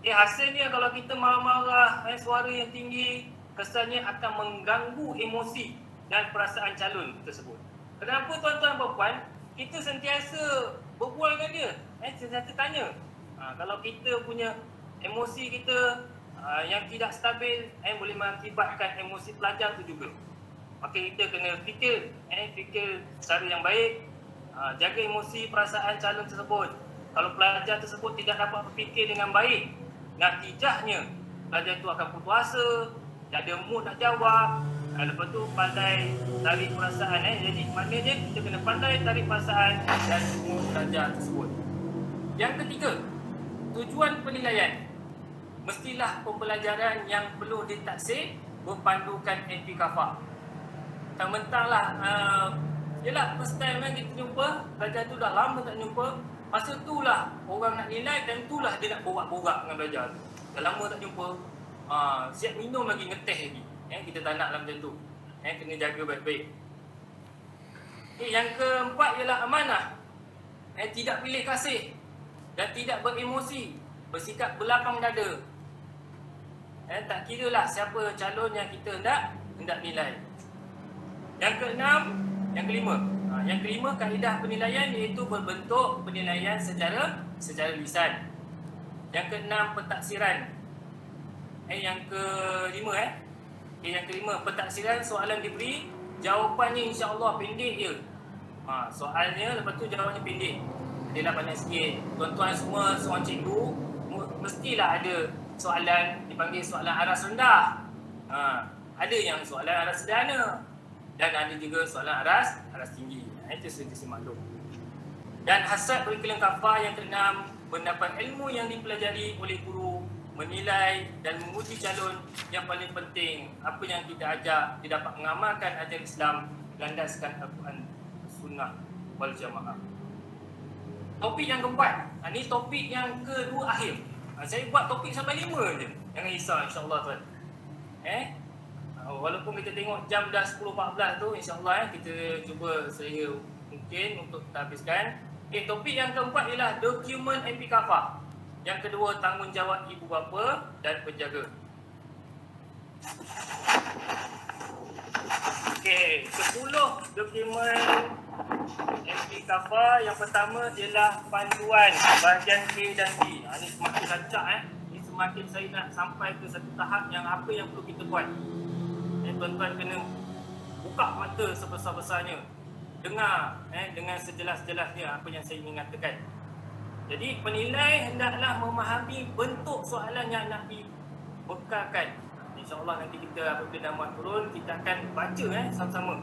Hasilnya kalau kita marah-marah, suara yang tinggi, kesannya akan mengganggu emosi dan perasaan calon tersebut. Kenapa tuan-tuan dan puan, kita sentiasa berbual dengan dia, sentiasa tanya. Kalau kita punya emosi kita yang tidak stabil, boleh mengakibatkan emosi pelajar tu juga. Maka kita kena fikir secara yang baik, jaga emosi perasaan calon tersebut. Kalau pelajar tersebut tidak dapat berfikir dengan baik, natijahnya pelajar tu akan putus asa, tak ada mood nak jawab. Lepas tu pandai tarik perasaan. Jadi maknanya kita kena pandai tarik perasaan dan mood pelajar tersebut. Yang ketiga, tujuan penilaian. Mestilah pembelajaran yang perlu ditaksir berpandukan MPKFA. Tak mentanglah yelah first time kan kita jumpa, pelajar tu dah lama tak jumpa. Masa tu lah orang nak nilai, dan tu lah dia nak borak-borak dengan belajar tu. Dah lama tak jumpa, siap minum lagi, ngeteh lagi. Kita tak nak lah macam tu. Kena jaga baik-baik. Yang keempat ialah amanah. Tidak pilih kasih dan tidak beremosi, bersikap berlapang dada. Tak kira lah siapa calon yang kita hendak nilai. Yang kelima, Yang kelima, kaedah penilaian iaitu berbentuk penilaian secara lisan. Yang keenam, pentaksiran. Yang kelima, pentaksiran soalan diberi, jawapannya insya-Allah pendek je. Soalnya lepas tu jawapannya pendek. Adalah banyak sikit. Tuan-tuan semua seorang cikgu mestilah ada soalan dipanggil soalan aras rendah. Ada yang soalan aras sederhana dan ada juga soalan aras tinggi. Itu sesi maklum. Dan hasrat kurikulum kafah yang keenam, mendapat ilmu yang dipelajari oleh guru, menilai dan menguji calon. Yang paling penting, apa yang kita ajak, dia dapat mengamalkan ajaran Islam, landaskan Al-Quran, Sunnah wal Jamaah. Topik yang keempat, ini topik yang kedua akhir. Saya buat topik sampai 5 je. Jangan risau, insya-Allah tuan. Walaupun kita tengok jam dah 10.14 tu, insya-Allah kita cuba selera mungkin untuk kita habiskan. Topik yang keempat ialah dokumen MP Kafah. Yang kedua, tanggungjawab ibu bapa dan penjaga. 10 dokumen MP Kafah. Yang pertama ialah panduan bahagian A dan B. Ini semakin rancak Ini semakin saya nak sampai ke satu tahap yang apa yang perlu kita buat. Tuan-tuan kena buka mata sebesar-besarnya. Dengar dengan sejelas-jelasnya apa yang saya ingin katakan. Jadi penilai hendaklah memahami bentuk soalan yang nak dibekalkan. InsyaAllah nanti kita apabila dah muat turun, kita akan baca sama-sama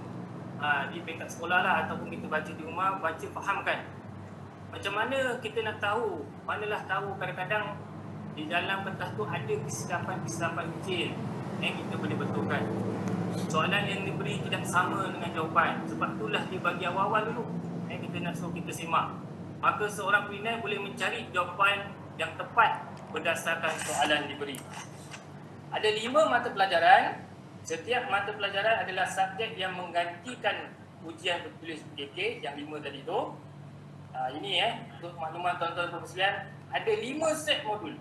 di peringkat sekolah lah, ataupun kita baca di rumah, baca fahamkan. Macam mana kita nak tahu? Manalah tahu kadang-kadang di dalam kertas tu ada kesilapan kecil yang kita boleh betulkan. Soalan yang diberi tidak sama dengan jawapan. Sebab itulah dia bagi awal-awal dulu. Kita nak suruh kita simak. Maka seorang penilai boleh mencari jawapan yang tepat berdasarkan soalan diberi. Ada 5 mata pelajaran. Setiap mata pelajaran adalah subjek yang menggantikan ujian bertulis PKK yang 5 tadi tu. Ini untuk makluman tuan-tuan dan sekalian, ada 5 set modul.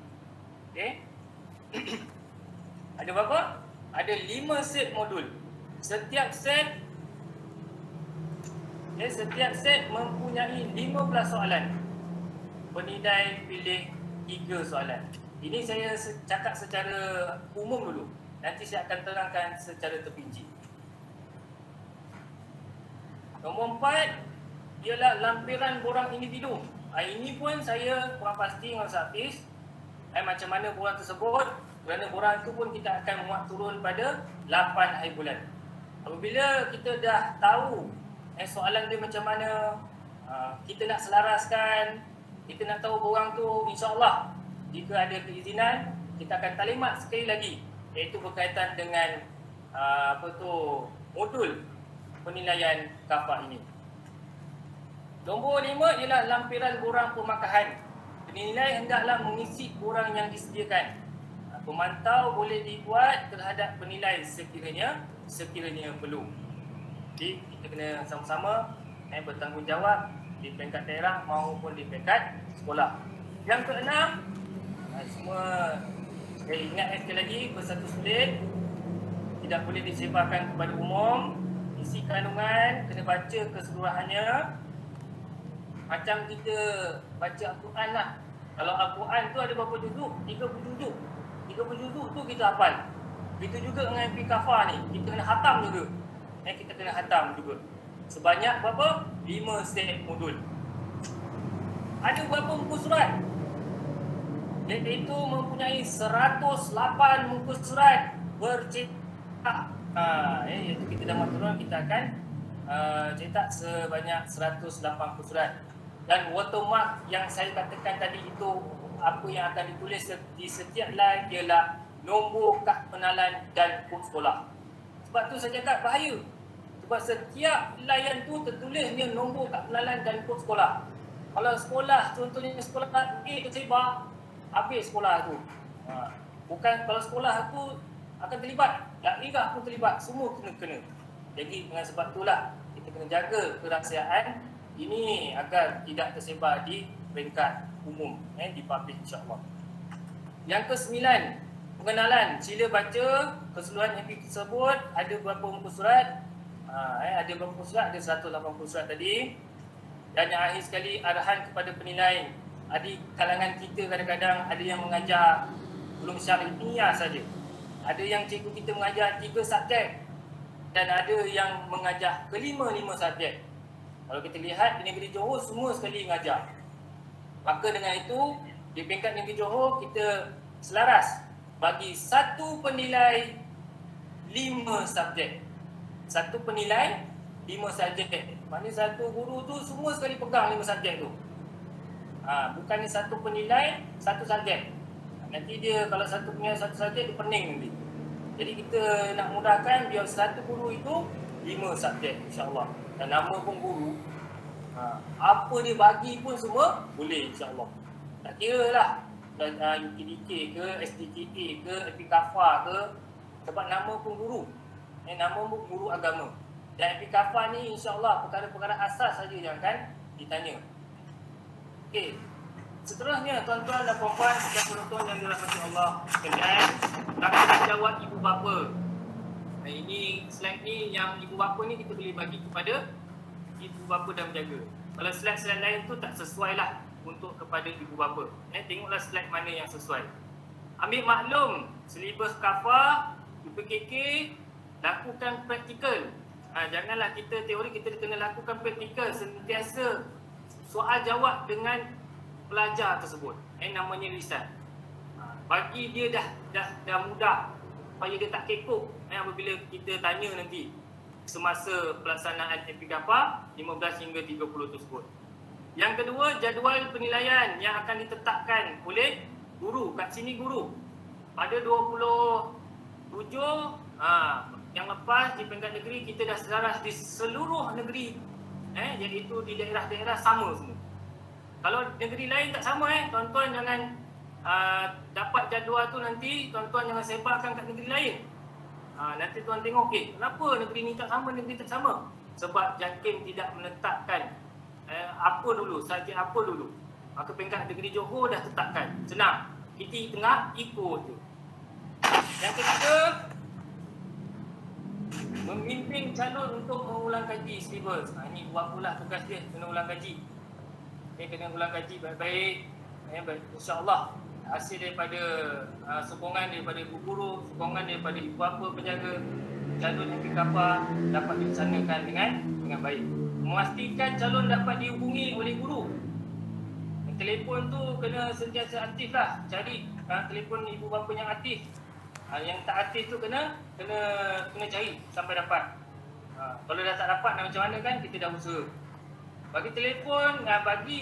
Ada berapa? Ada 5 set modul. Setiap set mempunyai 15 soalan. Penilai pilih 3 soalan. Ini saya cakap secara umum dulu. Nanti saya akan terangkan secara terperinci. Nombor 4 ialah lampiran borang individu. Ini pun saya kurang pasti dengan Hafiz macam mana borang tersebut, kerana borang itu pun kita akan muat turun pada 8 hari bulan. Apabila kita dah tahu soalan dia macam mana, kita nak selaraskan, kita nak tahu borang tu, insya-Allah jika ada keizinan, kita akan talimat sekali lagi, iaitu berkaitan dengan modul penilaian kafah ini. Nombor 5 ialah lampiran borang pemakahan. Penilai hendaklah mengisi borang yang disediakan. Pemantau boleh dibuat terhadap penilai sekiranya perlu. Jadi kita kena sama-sama bertanggungjawab di peringkat daerah maupun di peringkat sekolah. Yang keenam, semua saya ingat sekali lagi bersatu sulit, tidak boleh disebarkan kepada umum. Isi kandungan kena baca keseluruhannya. Macam kita baca Al-Quran lah. Kalau Al-Quran tu ada berapa juzuk? 30 juzuk. 30 juzuk tu kita hafal. Begitu juga dengan MP Kafah ni, kita kena hatam juga. Kita kena hatam juga. Sebanyak berapa? 5 set modul. Ada berapa muka surat? Iaitu mempunyai 108 muka surat bercetak. Iaitu kita dah turun, kita akan cetak sebanyak 108 muka surat. Dan watermark yang saya katakan tadi itu, apa yang akan ditulis di setiap line ialah nombor kad pengenalan dan kod sekolah. Sebab tu saya cakap bahaya. Sebab setiap layan tu tertulisnya nombor kad pengenalan dan kod sekolah. Kalau sekolah, contohnya sekolah A tersebar, habis sekolah tu. Bukan kalau sekolah aku akan terlibat, daerah pun terlibat, semua kena. Jadi dengan sebab itulah kita kena jaga kerahsiaan ini agar tidak tersebar di peringkat umum, di publik, insya-Allah. Yang ke-9, pengenalan. Sila baca keseluruhan MP tersebut, ada berapa muka surat. Ada berapa surat? Ada 180 surat tadi. Dan yang akhir sekali, arahan kepada penilai. Di kalangan kita kadang-kadang ada yang mengajar ulum syariah saja. Ada yang cikgu kita mengajar 3 subjek. Dan ada yang mengajar kelima-lima subjek. Kalau kita lihat di negeri Johor, semua sekali mengajar. Maka dengan itu, di peringkat negeri Johor, kita selaras bagi satu penilai 5 subjek. Satu penilai 5 subjek. Maknanya satu guru tu semua sekali pegang 5 subjek tu. Bukannya satu penilai, satu subjek. Nanti dia kalau satu penilai satu subjek, dia pening nanti. Jadi kita nak mudahkan biar satu guru itu 5 subjek insya-Allah. Dan nama pun guru. Apa dia bagi pun semua boleh insya-Allah. Tak kira lah UKDK ke, SDKA ke, FPKFA ke, sebab nama pun guru. Nama pun guru agama. Dan FPKFA ni insya-Allah perkara-perkara asas saja yang akan ditanya. Okey. Seterusnya tuan-tuan dan puan-puan dan penonton yang dirahmati Allah sekalian, tanggungjawab ibu bapa. Ini slide ni yang ibu bapa ni kita boleh bagi kepada ibu bapa dan menjaga. Kalau slide-slide lain tu tak sesuai lah untuk kepada ibu bapa. Tengoklah slide mana yang sesuai. Ambil maklum, silibus kafah, UPKK, lakukan praktikal. Janganlah kita teori, kita kena lakukan praktikal. Sentiasa soal jawab dengan pelajar tersebut. Namanya lisan. Bagi dia dah mudah, supaya dia tak kekok apabila kita tanya nanti semasa pelaksanaan FPKFA 15 hingga 30 tersebut. Yang kedua, jadual penilaian yang akan ditetapkan oleh guru. Kat sini guru. Pada 27 yang lepas di peringkat negeri, kita dah selaras di seluruh negeri, iaitu di daerah-daerah sama semua. Kalau negeri lain tak sama, tuan-tuan jangan dapat jadual tu nanti tuan-tuan jangan sebarkan kat negeri lain. Nanti tuan tengok, kenapa negeri ni tak sama, negeri tak sama? Sebab JAKIM tidak menetapkan apa dulu, subjek apa dulu. Maka peringkat negeri Johor dah tetapkan. Senang. Kita tengah ikut tu. Yang ketiga, memimpin calon untuk mengulang kaji silibus. Ini buat pula tugas dia, kena ulang kaji. Kena ulang kaji baik-baik. InsyaAllah hasil daripada sokongan daripada ibu guru, sokongan daripada ibu bapa penjaga, calon FPKFA dapat dilaksanakan dengan baik. Memastikan calon dapat dihubungi oleh guru. Telefon tu kena sentiasa aktif lah. Cari telefon ibu bapa yang aktif. Yang tak aktif tu kena cari sampai dapat. Kalau dah tak dapat macam mana kan, kita dah usaha. Bagi telefon,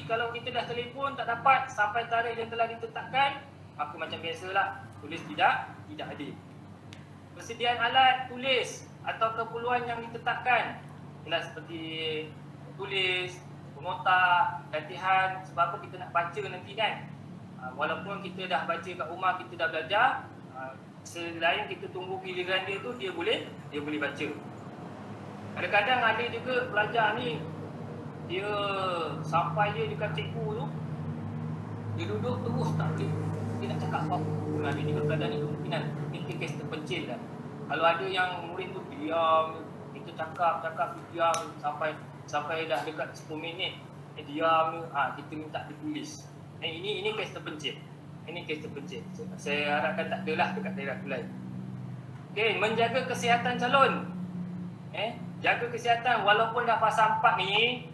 kalau kita dah telefon tak dapat sampai tarikh yang telah ditetapkan, maka macam biasalah, tulis tidak adil. Persediaan alat tulis atau keperluan yang ditetapkan, jelas seperti tulis, penota, latihan, sebab apa kita nak baca nanti kan. Walaupun kita dah baca kat rumah, kita dah belajar, selain kita tunggu giliran dia tu, dia boleh baca. Kadang-kadang ada juga pelajar ni, dia sampai dia dekat cikgu tu, dia duduk terus tak boleh, dia nak cakap apa-apa. Ada juga keadaan ni kemungkinan ini kes terpencil lah. Kalau ada yang murid tu diam, kita cakap diam sampai dah dekat 10 minit, diam, kita minta dia tulis. Ini kes terpencil. Ini kes terpencil. Saya harapkan tak adalah dekat daerah lain. Okey, menjaga kesihatan calon. Jaga kesihatan walaupun dah fasa 4 ni.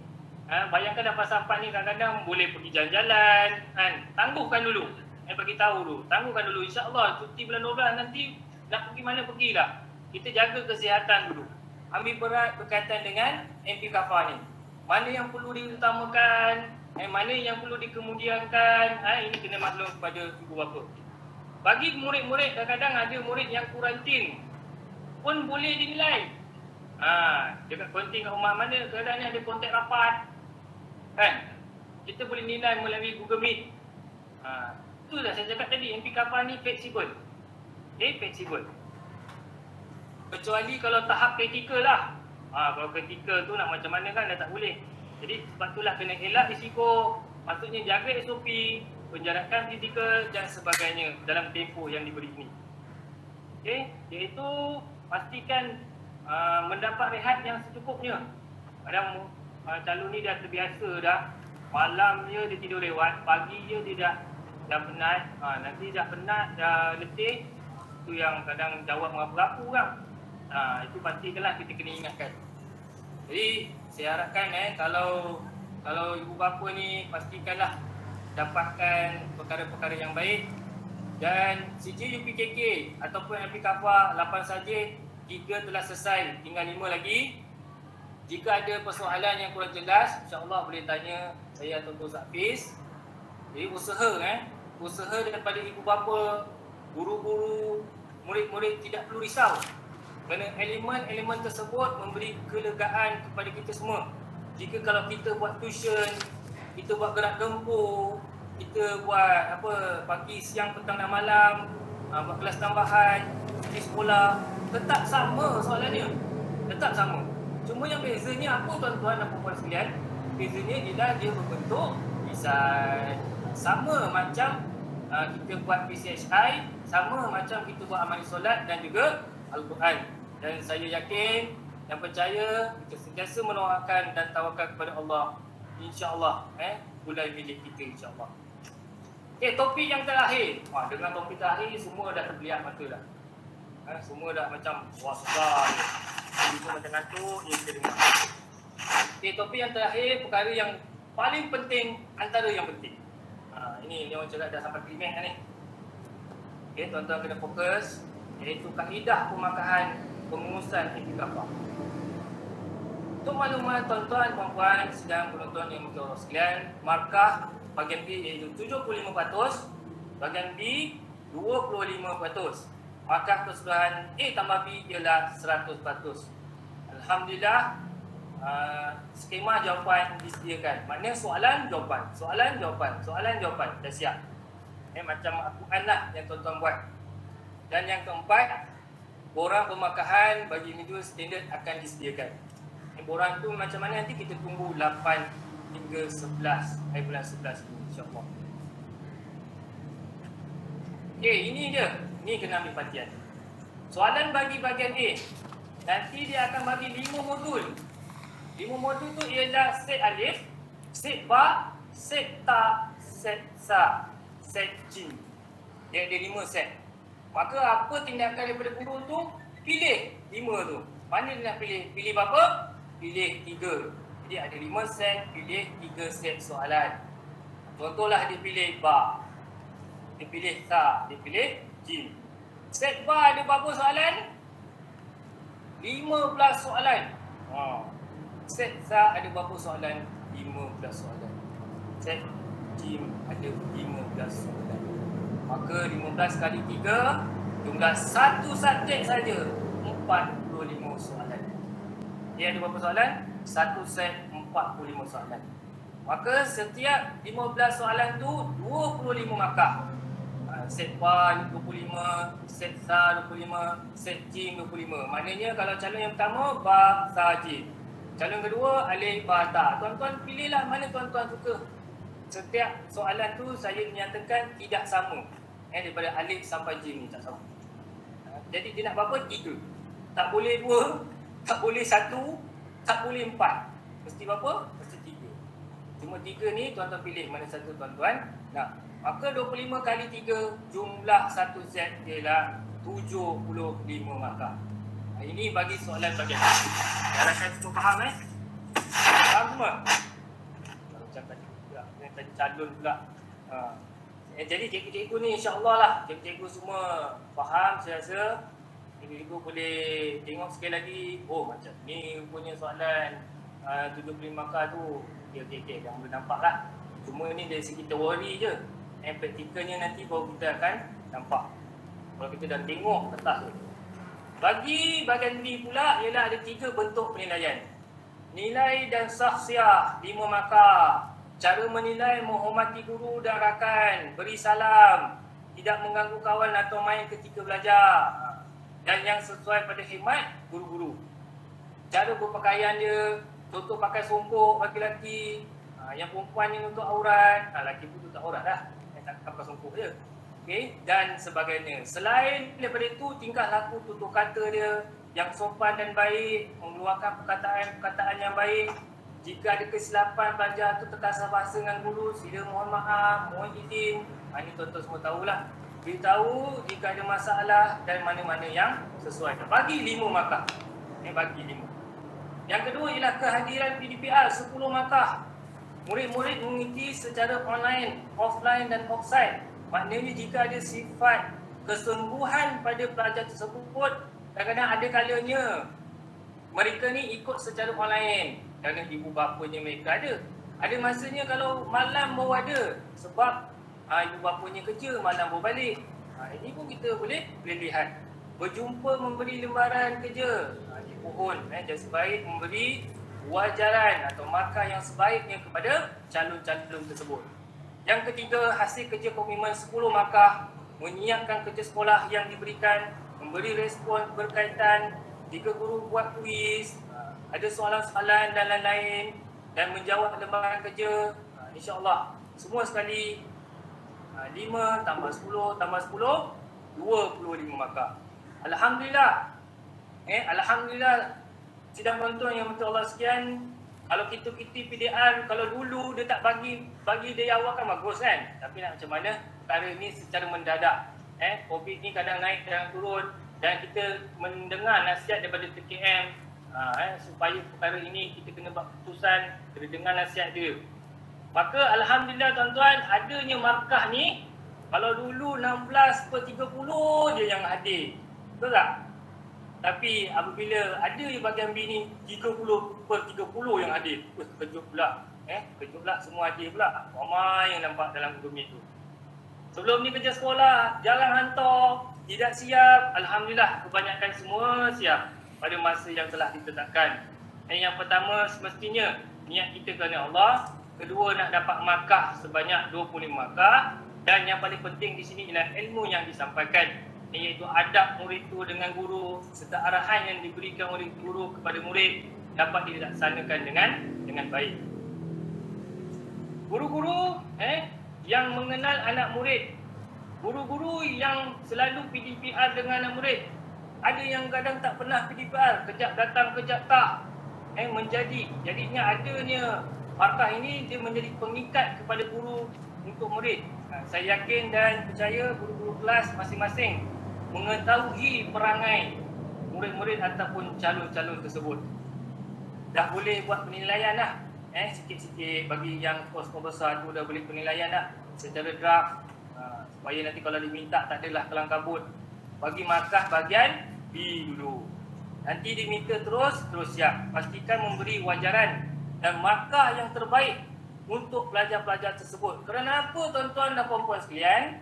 Bayangkan dah fasa 4 ni kadang-kadang boleh pergi jalan-jalan kan. Tangguhkan dulu. Bagi tahu dulu. Tangguhkan dulu. InsyaAllah cuti bulan 12 nanti nak pergi mana pergilah. Kita jaga kesihatan dulu. Ambil berat berkaitan dengan FPKFA ni. Mana yang perlu diutamakan, mana yang perlu dikemudiankan, ini kena maklum kepada ibu bapa. Bagi murid-murid, kadang-kadang ada murid yang kuarantin pun boleh dinilai. Dekat kuarantin kat rumah mana, kadang-kadang ada kontak rapat kan, kita boleh nilai melalui Google Meet. Itulah saya cakap tadi, FPKFA ni fleksibel. Fleksibel. Kecuali kalau tahap kritikal lah. Kalau kritikal tu nak macam mana kan, dah tak boleh. Jadi sebab itulah kena elak risiko. Maksudnya jaga SOP, penjarakan kritikal dan sebagainya dalam tempoh yang diberi ini. Iaitu pastikan mendapat rehat yang secukupnya. Kadang calon ni dah terbiasa dah, malamnya dia tidur lewat, paginya dia dah penat, nanti dah penat, dah letih, tu yang kadang jawab merapu-rapu kan. Itu pastikanlah kita kena ingatkan. Jadi saya harapkan kalau ibu bapa ni pastikanlah dapatkan perkara-perkara yang baik. Dan CJ UPKK ataupun MP Kafah 8 saja, 3 telah selesai, tinggal 5 lagi. Jika ada persoalan yang kurang jelas, insya-Allah boleh tanya saya atau Tuan Hafiz. Jadi usaha daripada ibu bapa, guru-guru, murid-murid tidak perlu risau. Kerana elemen-elemen tersebut memberi kelegaan kepada kita semua. Jika kalau kita buat tuition, kita buat gerak gempur, kita buat pagi, siang, petang dan malam, buat kelas tambahan di sekolah, tetap sama soalannya. Tetap sama. Cuma yang bezanya apa tuan-tuan dan puan-puan sekalian? Bezanya ialah dia berbentuk lisan. Sama macam kita buat PCHI, sama macam kita buat amal solat dan juga Al-Quran. Dan saya yakin dan percaya kita sentiasa menawarkan dan tawakal kepada Allah. InsyaAllah bulan milik kita insyaAllah. Topik yang terakhir. Dengan topik terakhir semua dah terbeliak mata dah. Semua dah macam wasbar. Semua macam ngantuk, kita dengar. Topik yang terakhir, perkara yang paling penting antara yang penting. Ini orang cakap dah sampai klimak ni. Tuan-tuan kena fokus, iaitu kaedah pemakahan pengurusan iktikaf. Untuk maklumat tuan-tuan, puan-puan, sedang penonton yang mungkin Allah sekalian, markah bahagian B iaitu 75%, bahagian B 25%. Markah keseluruhan A tambah B ialah 100%. Alhamdulillah, skema jawapan disediakan. Maknanya soalan, jawapan, soalan, jawapan, soalan, jawapan. Dah siap. Macam Al-Quran lah yang tuan-tuan buat. Dan yang keempat, borang pemakahan bagi individu standard akan disediakan. Borang tu macam mana nanti kita tunggu 8 hingga 11 bulan 11 ni insya-Allah. Ini dia. Ni kena ambil perhatian. Soalan bagi bahagian A. Nanti dia akan bagi 5 modul. 5 modul tu ialah set alif, set ba, set ta, set sa, set jim. Dia ada 5 set. Maka apa tindakan daripada guru tu? Pilih 5 tu. Mana dia nak pilih? Pilih berapa? Pilih 3. Jadi ada 5 set, pilih 3 set soalan. Contohlah dia pilih ba, dia pilih sa, dia pilih jim. Set ba ada berapa soalan? 15 soalan. Set sa ada berapa soalan? 15 soalan. Set jim ada 15 soalan. Maka 15 kali 3, jumlah satu subjek saja 45 soalan. Dia ada berapa soalan? Satu set 45 soalan. Maka setiap 15 soalan tu 25 markah. Set ba 25, set sa 25, set jim 25. Maknanya kalau calon yang pertama ba, sa, jim. Calon kedua alif, ba, ta. Tuan-tuan pilihlah mana tuan-tuan suka. Setiap soalan tu saya menyatakan tidak sama. Daripada alif sampai jim ni tak sama. Jadi dia nak berapa? 3. Tak boleh 2, tak boleh 1, tak boleh 4. Mesti berapa? Mesti 3. Cuma 3 ni tuan-tuan pilih mana satu tuan-tuan nak. Maka 25 kali 3 jumlah satu set ialah 75 markah. Ini bagi soalan bagian. Saya harapkan semua faham Faham semua? Macam tadi calon pula. Jadi cikgu-cikgu ni insya-Allah lah. Cikgu-cikgu semua faham saya rasa. Cikgu-cikgu boleh tengok sekali lagi. Oh macam ni punya soalan 75 markah tu. Okay, dah boleh nampak lah. Cuma ni dari segi teori je. Praktikalnya nanti baru kita akan nampak. Kalau kita dah tengok atas tu. Bagi bahagian B pula ialah ada 3 bentuk penilaian. Nilai dan sahsiah 5 markah. Cara menilai menghormati guru dan rakan, beri salam, tidak mengganggu kawan atau main ketika belajar. Dan yang sesuai pada khidmat guru-guru. Cara berpakaian dia, contoh pakai songkok laki-laki, yang perempuan yang untuk aurat, lelaki pun tutup aurat dah. Tak pakai songkok je. Dan sebagainya. Selain daripada itu, tingkah laku tutur kata dia, yang sopan dan baik, mengeluarkan perkataan-perkataan yang baik. Jika ada kesilapan pelajar tu terkasar bahasa dengan guru, sila mohon maaf, mohon izin. Ini tuan-tuan semua tahulah. Beritahu jika ada masalah dan mana-mana yang sesuai. Bagi 5 markah. Bagi 5. Yang kedua ialah kehadiran PDPR 10 markah. Murid-murid mengikuti secara online, offline dan offsite. Maknanya jika ada sifat kesungguhan pada pelajar tersebut, kadang-kadang ada kalanya mereka ni ikut secara online kerana ibu bapanya mereka ada. Ada masanya kalau malam baru ada sebab ibu bapanya kerja, malam baru balik. Ini pun kita boleh lihat. Berjumpa memberi lembaran kerja. Di pohon jadi sebaik memberi wajaran atau markah yang sebaiknya kepada calon-calon tersebut. Yang ketiga, hasil kerja komitmen 10 markah, menyiapkan kerja sekolah yang diberikan, memberi respon berkaitan, jika guru buat kuis, ada soalan-soalan dan lain-lain, dan menjawab lembaran kerja. InsyaAllah semua sekali 5 tambah 10 tambah 10 25 markah. Alhamdulillah. Alhamdulillah. Sidang penonton yang betul Allah sekian. Kalau kita PDR, kalau dulu dia tak bagi dari awal kan bagus kan. Tapi nak macam mana? Perkara ni secara mendadak. COVID ni kadang naik, kadang turun. Dan kita mendengar nasihat daripada TKM supaya perkara ini kita kena buat keputusan, kena dengar nasihat dia. Maka Alhamdulillah tuan-tuan, adanya markah ni, kalau dulu 16/30 je yang hadir. Betul tak? Tapi apabila ada di bahagian B ni 30/30 yang hadir. Kejut pula. Kejut pula semua hadir pula. Ramai yang nampak dalam Google Meet tu. Sebelum ni kerja sekolah, jalan hantar, tidak siap. Alhamdulillah kebanyakan semua siap pada masa yang telah ditetapkan. Yang pertama semestinya niat kita kerana Allah. Kedua nak dapat markah sebanyak 25 markah. Dan yang paling penting di sini ialah ilmu yang disampaikan, iaitu adab murid itu dengan guru serta arahan yang diberikan oleh guru kepada murid dapat dilaksanakan dengan baik. Guru-guru yang mengenal anak murid, guru-guru yang selalu PDPR dengan anak murid. Ada yang kadang tak pernah PDPR, kejap datang kejap tak. Jadinya adanya markah ini dia menjadi pengikat kepada guru untuk murid. Saya yakin dan percaya guru-guru kelas masing-masing mengetahui perangai murid-murid ataupun calon-calon tersebut. Dah boleh buat penilaian dah. Sikit-sikit bagi yang skor besar tu dah boleh penilaian dah secara draft, supaya nanti kalau diminta tak adalah kelang kabut. Bagi markah bahagian B dulu. Nanti diminta terus siap. Pastikan memberi wajaran dan markah yang terbaik untuk pelajar-pelajar tersebut. Kerana apa tuan-tuan dan puan-puan sekalian?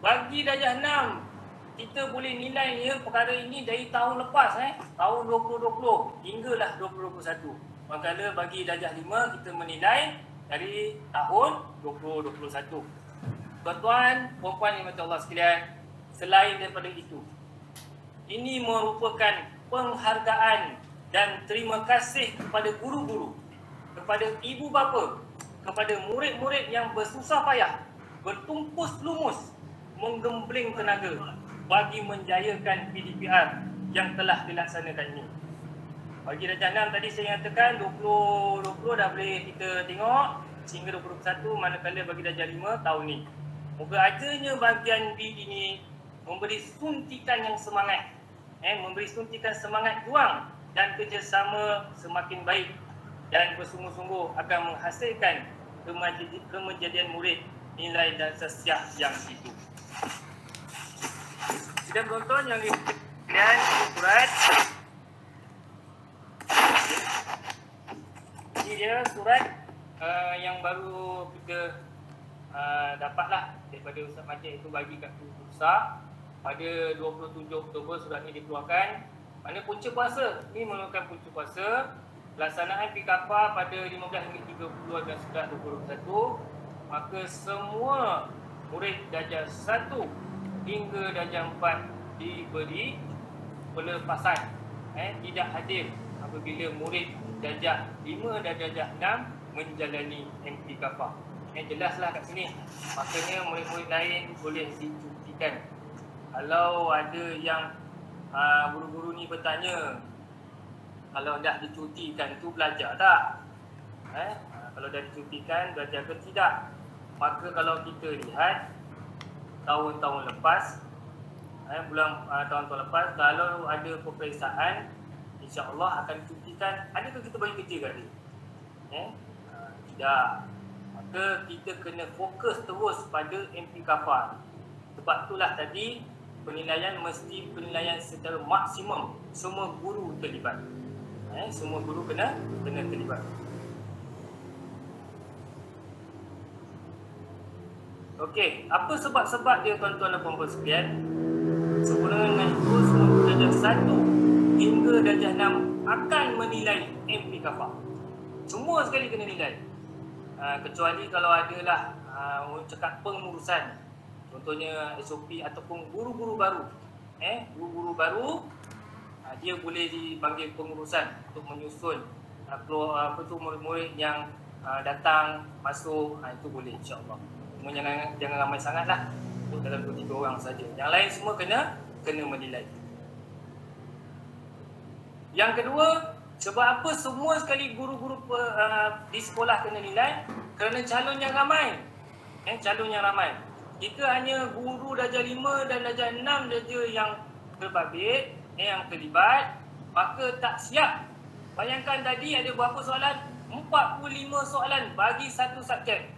Bagi darjah 6, kita boleh nilainya perkara ini dari tahun lepas, tahun 2020 hinggalah 2021. Manakala bagi darjah 5, kita menilai dari tahun 2021. Tuan-tuan, puan-puan yang dirahmati Allah sekalian, selain daripada itu, ini merupakan penghargaan dan terima kasih kepada guru-guru, kepada ibu bapa, kepada murid-murid yang bersusah payah, bertumpus lumus, menggembling tenaga bagi menjayakan PDPR yang telah dilaksanakan ini. Bagi darjah 6 tadi saya nyatakan 2020 dah boleh kita tengok sehingga 2021, manakala bagi darjah 5 tahun ni. Moga adanya bahagian B ini memberi suntikan yang semangat, memberi suntikan semangat juang dan kerjasama semakin baik dan bersungguh-sungguh akan menghasilkan kemajadian murid nilai dan sesiah yang itu. Sudah penonton yang dan surat ini dia surat yang baru kita dapatlah daripada Ustaz Majid, itu bagi kat Bursa pada 27 Oktober surat ini dikeluarkan. Mana punca puasa ni merupakan punca puasa. Pelaksanaan PKFA pada 15 hingga 30 Ogos 2021. Maka semua murid darjah 1 hingga darjah 4 diberi pelepasan, tidak hadir apabila murid darjah 5 dan darjah 6 menjalani MPKFA. Jelaslah kat sini. Makanya murid-murid lain boleh dicutikan. Kalau ada yang guru-guru ni bertanya, kalau dah dicutikan tu belajar tak? Kalau dah dicutikan belajar ke tidak? Maka kalau kita lihat tahun-tahun lepas, tahun-tahun lepas, kalau ada peperiksaan, insya-Allah akan dicutikan. Adakah kita bagi kerja kat dia? Tidak. Maka kita kena fokus terus pada MP Kafar. Sebab itulah tadi penilaian mesti penilaian secara maksimum. Semua guru terlibat. Semua guru kena terlibat. Okey, apa sebab-sebab dia tuan-tuan dan puan-puan sekalian? Sempurna dengan itu, semua guru darjah 1 hingga darjah 6 akan menilai MP Kafar. Semua sekali kena nilai. Kecuali kalau adalah cakap pengurusan, contohnya SOP ataupun guru-guru baru. Guru-guru baru dia boleh dipanggil pengurusan untuk menyusun murid-murid yang datang, masuk, itu boleh insya-Allah. Cuma jangan ramai sangatlah, dalam 2-3 orang saja. Yang lain semua kena menilai. Yang kedua, sebab apa semua sekali guru-guru di sekolah kena nilai? Kerana calon yang ramai. Calon yang ramai. Kita hanya guru darjah 5 dan darjah 6 saja yang berbabit, yang terlibat, maka tak siap. Bayangkan tadi ada berapa soalan? 45 soalan bagi satu subjek.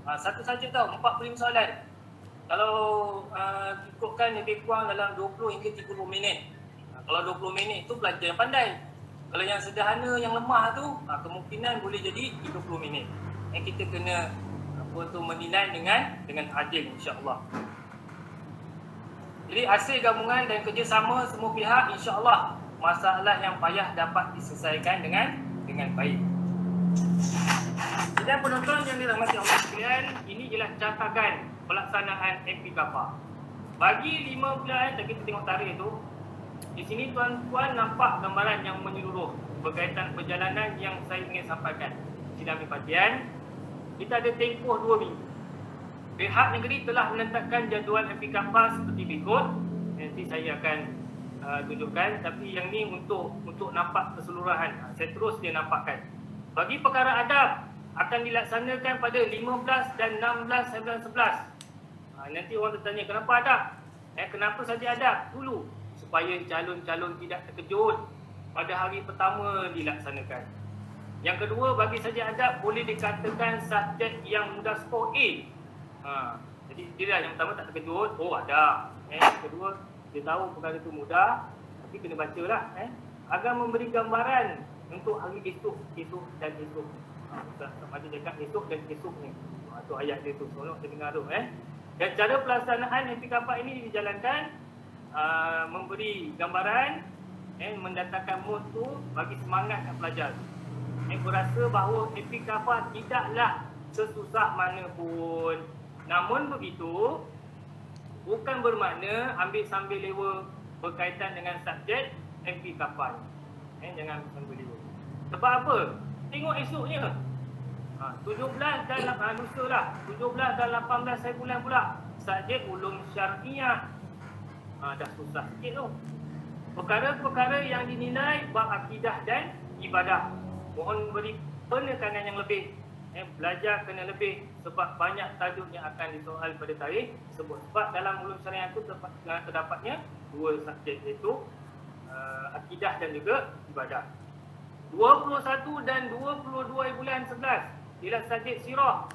Satu subjek tau, 45 soalan. Kalau ikutkan lebih kurang dalam 20 hingga 30 minit. Kalau 20 minit tu belajar yang pandai. Kalau yang sederhana, yang lemah tu, kemungkinan boleh jadi 30 minit. Kita kena menilai dengan adil, insya-Allah. Jadi hasil gabungan dan kerjasama semua pihak, insya-Allah masalah yang payah dapat diselesaikan dengan baik. Dan penonton yang dirahmati Allah sekalian, ini ialah catatan pelaksanaan MP Kafar. Bagi 5 bulan, kita tengok tarikh tu. Di sini tuan-tuan nampak gambaran yang menyeluruh berkaitan perjalanan yang saya ingin sampaikan. Sila ambil perhatian. Kita ada tempoh 2 minggu. Pihak negeri telah menetapkan jadual MP Kafar seperti berikut. Nanti saya akan tunjukkan, tapi yang ni untuk nampak keseluruhan. Saya terus dia nampakkan. Bagi perkara adab akan dilaksanakan pada 15 dan 16 bulan 11. Nanti orang tertanya, kenapa adab? Kenapa saja adab? Dulu supaya calon-calon tidak terkejut pada hari pertama dilaksanakan. Yang kedua, bagi saja adab boleh dikatakan subjek yang mudah skor A. Jadi dia yang pertama tak terkejut, adab. Yang kedua, dia tahu perkara itu mudah, tapi kena bacalah. Agar memberi gambaran untuk hari esok dan esok. Sama ada dekat esok dan esok ni. Itu ayat dia tu, tolong kita dengar tu. Dan cara pelaksanaan MP Kafar ini dijalankan memberi gambaran, mendatangkan mutu bagi semangat nak belajar. Berasa bahawa MP Kafar tidaklah sesusah mana pun. Namun begitu, bukan bermakna ambil sambil lewa berkaitan dengan subjek MP Kafar. Jangan sambil lewa. Sebab apa? Tengok esoknya. 17 dan lusa lah. 17 dan 18 saya bulan pula. Subjek ulum syar'iyah. Dah susah sikit tu. Perkara-perkara yang dinilai bab akidah dan ibadah. Mohon beri penekanan yang lebih. Belajar kena lebih sebab banyak tajuk yang akan disoal pada tarikh tersebut. Sebab dalam ulum syariah itu terdapatnya 2 subjek, iaitu akidah dan juga ibadah. 21 dan 22 bulan 11 ialah subjek sirah.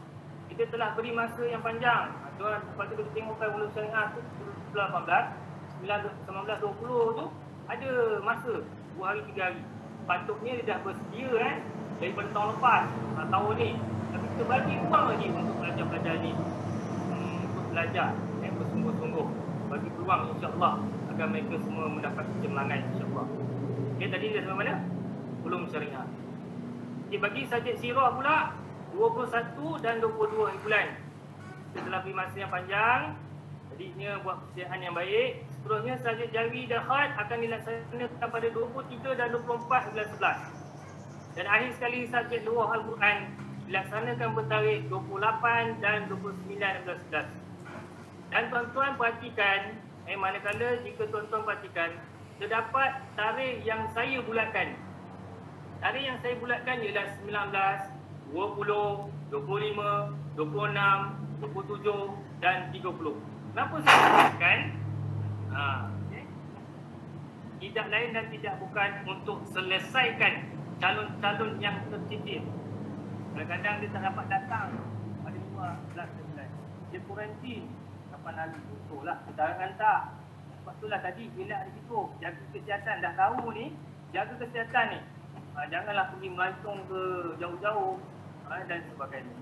Kita telah beri masa yang panjang. Lepas tu kita tengokkan ulum syariah tu 18, 19, 20 tu ada masa 2 hari 3 hari. Patutnya dia dah bersedia daripada tahun lepas, tahun ni. Tapi kita bagi ruang lagi untuk pelajar-pelajar ni untuk belajar bersungguh-sungguh. Bagi peluang insya-Allah agar mereka semua mendapat cemerlangan insya-Allah. Tadi dia sampai mana? Ulum syariah. Bagi subjek sirah pula 21 dan 22 bulan. Kita telah beri masa yang panjang. Jadinya buat persediaan yang baik. Seterusnya subjek jarwi dan khat akan dilaksanakan pada 23 dan 24 bulan 11. Dan akhir sekali subjek luah Al-Quran dilaksanakan bertarikh 28 dan 29 bulan 11. Dan tuan-tuan perhatikan, manakala jika tuan-tuan perhatikan, terdapat tarikh yang saya bulatkan. Tarikh yang saya bulatkan ialah 19, 20, 25, 26, 27 dan 30. Kenapa saya bulatkan? Okay. Tidak lain dan tidak bukan untuk selesaikan calon-calon yang tercicir. Kadang-kadang dia tak dapat datang pada 15 dia kuarantin kapan lalu contohlah kedatangan tak. Sebab itulah tadi bila ada situ jaga kesihatan, dah tahu ni jaga kesihatan ni, janganlah pergi melantung ke jauh-jauh dan sebagainya.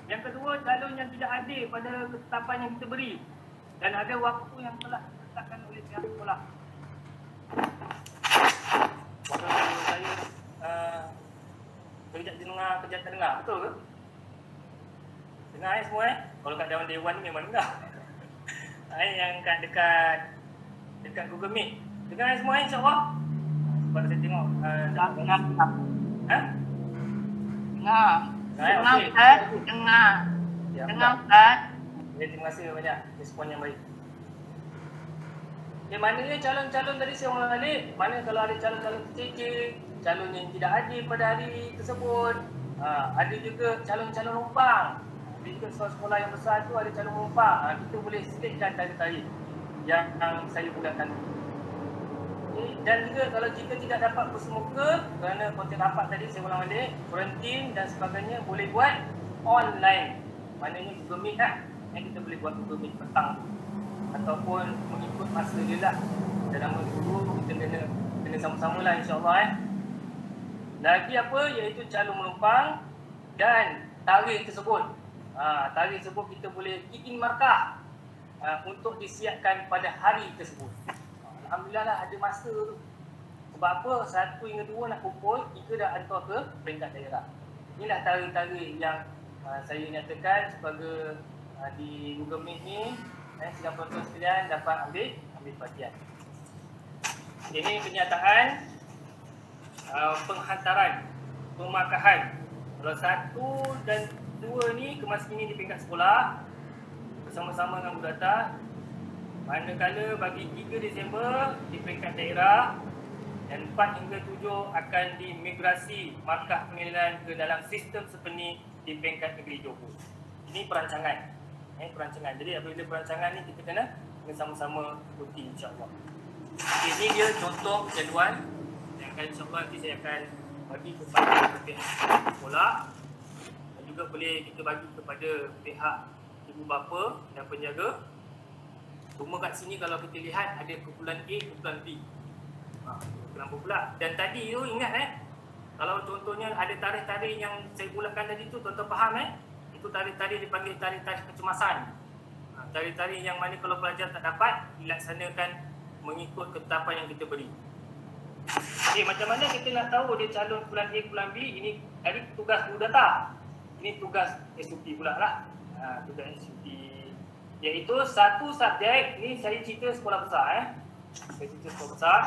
Yang kedua, calon yang tidak adil pada ketetapan yang kita beri dan ada waktu yang telah ditetapkan oleh pihak sekolah. Waktu saya kerja dengar, betul ke? Dengar semua Kalau kat dalam dewan ni memang dengar. Yang kat dekat Google Meet. Dengar semua insya-Allah. Sebab saya tengok Dengar. Dengar Ustaz. Dengar. Ya, Dengar Ustaz. terima kasih banyak respon yang baik. Maknanya calon-calon tadi saya ulang balik. Mana kalau ada calon-calon tercicir, calon yang tidak adil pada hari tersebut, ada juga calon-calon numpang. Ada juga sekolah-sekolah yang besar tu ada calon numpang. Kita boleh selitkan tarikh-tarikh yang saya bulatkan. Okay. Dan juga kalau jika tidak dapat bersemuka kerana konten rapat tadi saya ulang balik, kuarantin dan sebagainya, boleh buat online. Maknanya Google Meet lah. Yang kita boleh buat Google Meet petang ataupun mengikut masa dia lah. Dalam guru kita kena sama-sama lah insya-Allah. Lagi apa, iaitu calon menumpang dan tarikh tersebut. Tarikh tersebut kita boleh bikin markah untuk disiapkan pada hari tersebut. Alhamdulillah lah ada masa tu. Sebab apa? 1 hingga 2 nak kumpul, 3 dah hantar ke peringkat daerah. Inilah tarikh-tarikh yang saya nyatakan sebagai di Google Meet ni. Sidang penonton sekalian dapat ambil perhatian. Ini kenyataan penghantaran, pemarkahan. Kalau 1 dan 2 ni kemaskini di peringkat sekolah bersama-sama dengan Budata. Manakala bagi 3 Disember di peringkat daerah dan 4 hingga 7 akan dimigrasi markah penilaian ke dalam sistem sepeni di peringkat negeri Johor. Ini perancangan. Perancangan. Jadi apabila perancangan ni kita kena sama-sama ikuti insya-Allah. Okay, ini dia contoh jadual yang akan insya-Allah nanti saya akan bagi kepada pihak sekolah dan juga boleh kita bagi kepada pihak ibu bapa dan penjaga. Cuma kat sini kalau kita lihat ada kumpulan A, kumpulan B. Kenapa pula? Dan tadi tu ingat kalau contohnya ada tarikh-tarikh yang saya bulatkan tadi tu, tuan-tuan faham itu tarikh-tarikh dipanggil tarikh-tarikh kecemasan. Tarikh-tarikh yang mana kalau pelajar tak dapat dilaksanakan mengikut ketetapan yang kita beri. Okay, macam mana kita nak tahu dia calon kumpulan A, kumpulan B? Ini tadi tugas Budata. Ini tugas SUP pula lah. Tugas SUP iaitu satu subjek, ni saya cerita sekolah besar Saya cerita sekolah besar.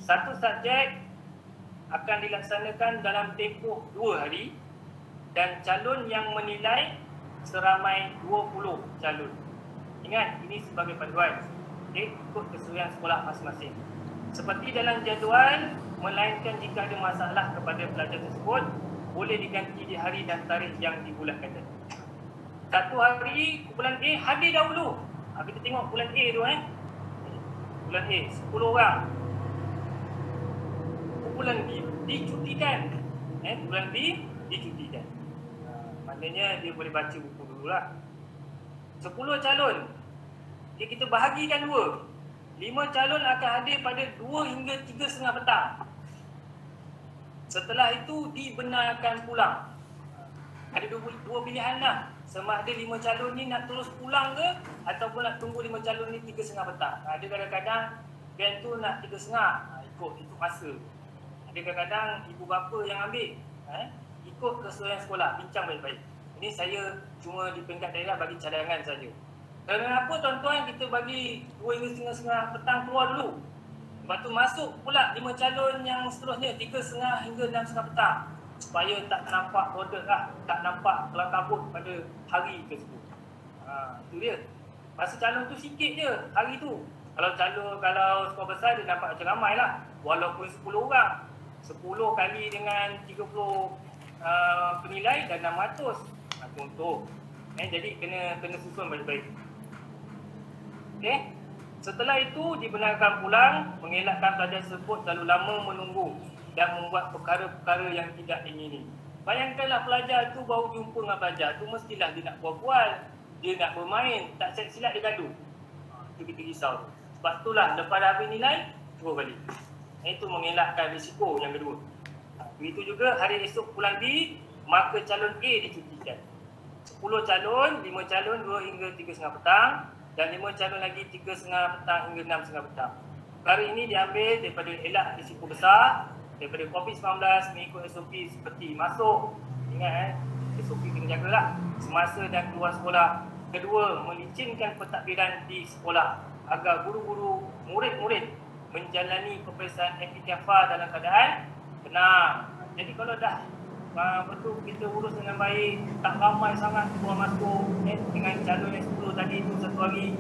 Satu subjek akan dilaksanakan dalam tempoh 2 hari dan calon yang menilai seramai 20 calon. Ingat, ini sebagai panduan. Ikut kesesuaian sekolah masing-masing. Seperti dalam jadual, melainkan jika ada masalah kepada pelajar tersebut, boleh diganti di hari dan tarikh yang dibulatkan tadi. 1 hari, kumpulan A hadir dahulu. Kita tengok kumpulan A tu Kumpulan A, 10 orang. Kumpulan B dicutikan. Kumpulan B dicutikan. Maknanya dia boleh baca buku dululah. 10 calon. Kita bahagikan 2. 5 calon akan hadir pada 2 hingga 3:30 petang. Setelah itu dibenarkan pulang. Ada dua pilihan lah. Sama ada 5 calon ni nak terus pulang ke ataupun nak tunggu 5 calon ni 3:30 petang. Ada kadang-kadang band tu nak 3:30. Ikut masa. Ada kadang-kadang ibu bapa yang ambil. Ikut kesesuaian sekolah, bincang baik-baik. Ini saya cuma di peringkat daerah bagi cadangan saja. Kenapa tuan-tuan kita bagi 2 hingga 3:30 petang keluar dulu? Lepas tu masuk pula 5 calon yang seterusnya 3:30 hingga 6:30 petang. Supaya tak nampak produk lah, tak nampak kelam kabut pada hari tersebut. Itu dia. Masa calon tu sikit je hari tu. Kalau skor besar dia nampak macam ramai lah. Walaupun 10 orang. 10 kali dengan 30 penilai dan 600. Contoh. Jadi kena susun baik-baik. Okey. Setelah itu dibenarkan pulang, mengelakkan pelajar tersebut terlalu lama menunggu dan membuat perkara-perkara yang tidak ingini. Bayangkanlah pelajar tu baru jumpa dengan pelajar tu, mestilah dia nak bual-bual, dia nak bermain, tak silat dia gaduh. Itu kita risau. Sebab itulah lepas dah habis nilai, turun balik. Itu mengelakkan risiko yang kedua. Begitu juga hari esok pulang B, maka calon A dicutikan. 10 calon, 5 calon 2 hingga 3.30 petang dan 5 calon lagi 3.30 petang hingga 6.30 petang. Perkara ini diambil daripada elak risiko besar daripada COVID-19 mengikut SOP seperti masuk. Ingat SOP kena jagalah semasa dan keluar sekolah. Kedua, melicinkan pentadbiran di sekolah agar guru-guru, murid-murid menjalani peperiksaan MPKFA dalam keadaan tenang. Jadi kalau dah betul kita urus dengan baik, tak ramai sangat keluar masuk dengan calon yang 10 tadi tu satu hari,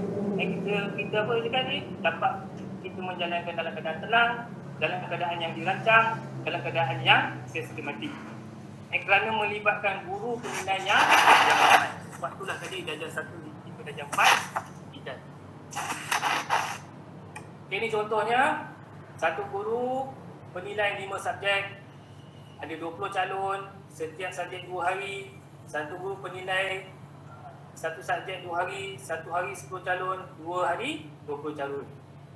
kita apa je kan dapat kita menjalankan dalam keadaan tenang, dalam keadaan yang dirancang, dalam keadaan yang sistematik. Kerana melibatkan guru penilaian yang ramai. Sebab itulah tadi darjah 1 hingga darjah 4 tidak. Ini contohnya, satu guru penilai 5 subjek, ada 20 calon, setiap subjek 2 hari. Satu guru penilai satu subjek 2 hari, satu hari 10 calon, 2 hari 20 calon.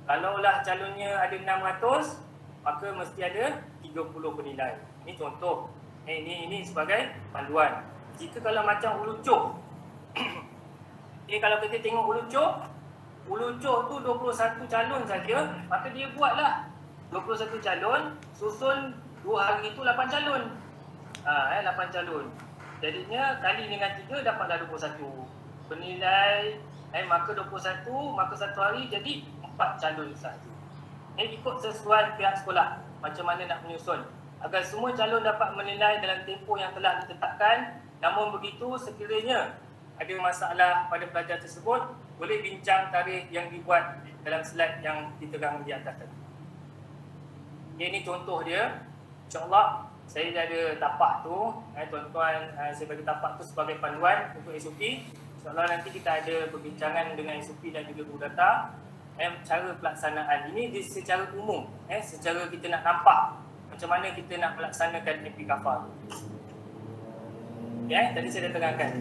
Kalaulah calonnya ada 600, maka mesti ada 30 penilai. Ini contoh. Ini sebagai panduan. Jika kalau macam Ulu Coh, kalau kita tengok Ulu Coh tu 21 calon saja, maka dia buatlah 21 calon, susun 2 hari itu 8 calon. 8 calon. Jadinya kali dengan 3 dapatlah 21. Penilai maka 21, maka satu hari jadi 4 calon sahaja. Ikut sesuai pihak sekolah macam mana nak menyusun agar semua calon dapat menilai dalam tempoh yang telah ditetapkan. Namun begitu, sekiranya ada masalah pada pelajar tersebut, boleh bincang tarikh yang dibuat dalam slide yang diterang di atas tadi. Ini contoh dia. InsyaAllah saya dah ada tapak tu, tuan-tuan, saya bagi tapak tu sebagai panduan untuk SOP. InsyaAllah nanti kita ada perbincangan dengan SOP dan juga guru data cara pelaksanaan. Ini secara umum, secara kita nak nampak macam mana kita nak melaksanakan MPKFA tu. Tadi saya dah terangkan.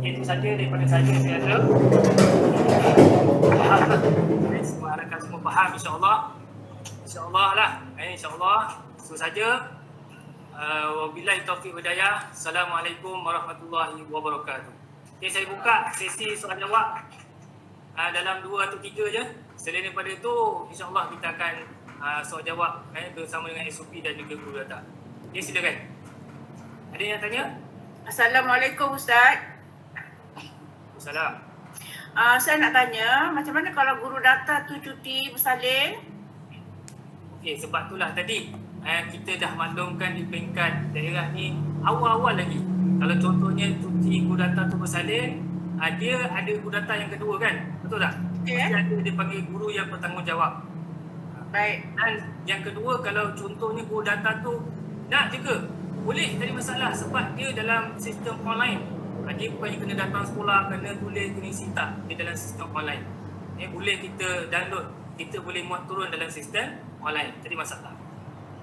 Itu saja daripada saya rasa. Semua harapkan semua faham, insyaAllah. InsyaAllah lah. InsyaAllah. Itu saja. Wabillahi taufiq hidayah. Assalamualaikum warahmatullahi wabarakatuh. Okay, saya buka sesi soal jawab dalam 2 atau 3 je. Selain daripada itu, insyaAllah kita akan soal jawab bersama dengan SOP dan juga guru data. Okay, silakan. Ada yang tanya? Assalamualaikum Ustaz. Salam. Saya nak tanya, macam mana kalau guru data tu cuti bersalin? Okey, sebab itulah tadi kita dah maklumkan di peringkat daerah ni awal-awal lagi. Kalau contohnya cuti guru data tu bersalin, dia ada guru data yang kedua kan? Betul tak? Okay. Dia panggil guru yang bertanggungjawab. Baik. Dan yang kedua, kalau contohnya guru data tu nak juga, boleh tak ada masalah sebab dia dalam sistem online. Dia bukannya kena datang sekolah, kena tulis, kena isi tak. Dia dalam sistem online. Boleh kita download, kita boleh muat turun dalam sistem online. Tak ada masalah.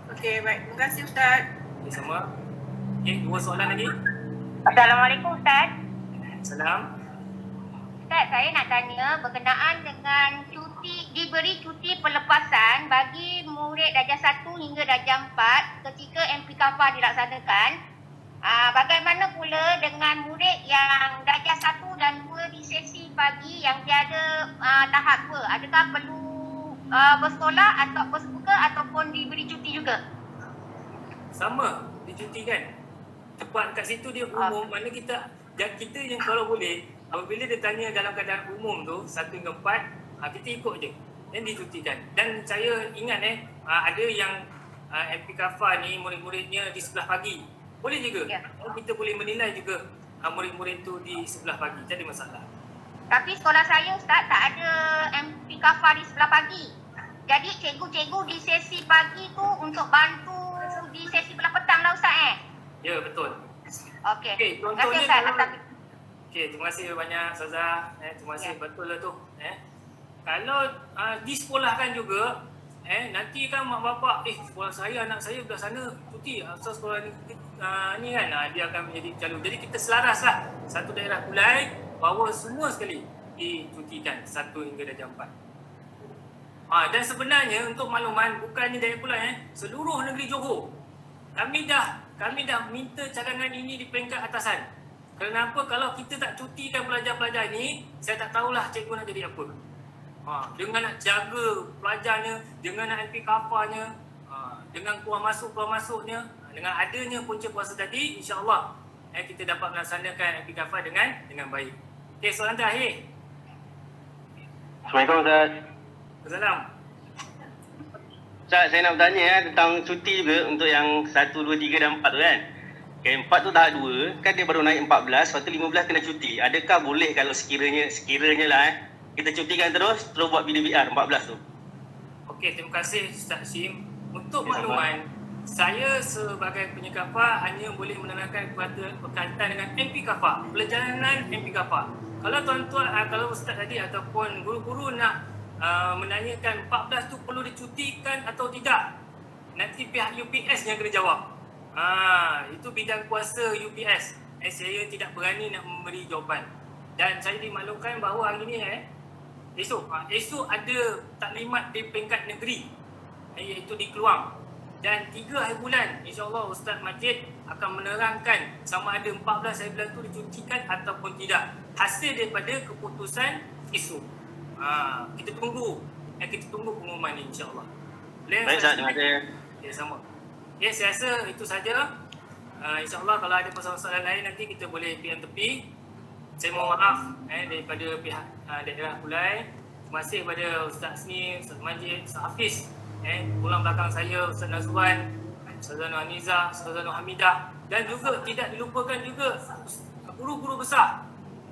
Okey, baik. Terima kasih Ustaz. Okay, sama. Okay, 2 soalan lagi. Assalamualaikum Ustaz. Salam. Ustaz, saya nak tanya berkenaan dengan diberi cuti pelepasan bagi murid darjah 1 hingga darjah 4 ketika MPKFA dilaksanakan. Bagaimana pula dengan murid yang darjah 1 dan 2 di sesi pagi yang tiada tahap 2? Adakah perlu bersekolah atau bersebuka ataupun diberi cuti juga? Sama, dicutikan. Sebab kat situ dia umum, mana kita yang kalau boleh, apabila dia tanya dalam keadaan umum tu 1 hingga 4, kita ikut je dan dicutikan. Dan saya ingat ada yang MPKFA ni murid-muridnya di sebelah pagi. Boleh juga. Ya. Kita boleh menilai juga murid-murid tu di sebelah pagi. Tak ada masalah. Tapi sekolah saya Ustaz tak ada MP Kafar di sebelah pagi. Jadi cikgu-cikgu di sesi pagi tu untuk bantu di sesi belah petang lah Ustaz Ya, betul. Okey. Okey, Terima kasih contohnya Ustaz kalau atas Okey, terima kasih banyak Ustazah. Terima kasih, betul lah tu. Kalau disekolahkan juga, nanti kan mak bapak, sekolah saya, anak saya belah sana cuti, asal sekolah ni kan, dia akan menjadi calon. Jadi kita selaras lah, satu daerah Kulai, bahawa semua sekali dicutikan 1 hingga darjah 4. Dan sebenarnya untuk makluman, bukannya daerah Kulai, seluruh negeri Johor, kami dah minta cadangan ini di peringkat atasan. Kenapa kalau kita tak cutikan pelajar-pelajar ni, saya tak tahulah cikgu nak jadi apa. Dengan nak jaga pelajarnya, dengan nak MP kafarnya, dengan keluar masuknya, dengan adanya punca puasa tadi, insya-Allah kita dapat melaksanakan MP kafar dengan baik. Okey, soalan terakhir. Assalamualaikum Ustaz. Assalam. Ustaz, saya nak bertanya tentang cuti juga untuk yang 1, 2, 3 dan 4 tu kan. Okay, 4 tu tahap 2, kan dia baru naik 14, lepas tu 15 kena cuti. Adakah boleh kalau sekiranya lah kita cutikan terus buat BDBR 14 tu? Okey, terima kasih Ustaz Syim. Untuk makluman, saya sebagai penyekafar hanya boleh menerangkan berkaitan dengan MP kafar, perjalanan MP kafar. Kalau tuan-tuan, kalau Ustaz tadi ataupun guru-guru nak menanyakan 14 tu perlu dicutikan atau tidak, nanti pihak UPS yang kena jawab. Itu bidang kuasa UPS. Saya tidak berani nak memberi jawapan. Dan saya dimaklumkan bahawa hari ni esok ada taklimat di peringkat negeri, iaitu di Keluang. Dan 3 hari bulan, insya-Allah Ustaz Majid akan menerangkan sama ada 14 hari bulan tu dicutikan ataupun tidak. Hasil daripada keputusan esok. Kita tunggu pengumuman ni, insya-Allah. Baik Ustaz, terima kasih. Okay, sama. Okay, saya rasa itu saja. InsyaAllah kalau ada persoalan lain nanti kita boleh PM tepi. Saya mohon maaf daripada pihak daerah Kulai. Terima kasih kepada Ustaz Sni, Ustaz Majid, Ustaz Hafiz. Pulang belakang saya, Ustaz Nazwan, Ustazah Nur Haniza, Ustazah Nur Hamidah. Dan juga tidak dilupakan juga guru-guru besar.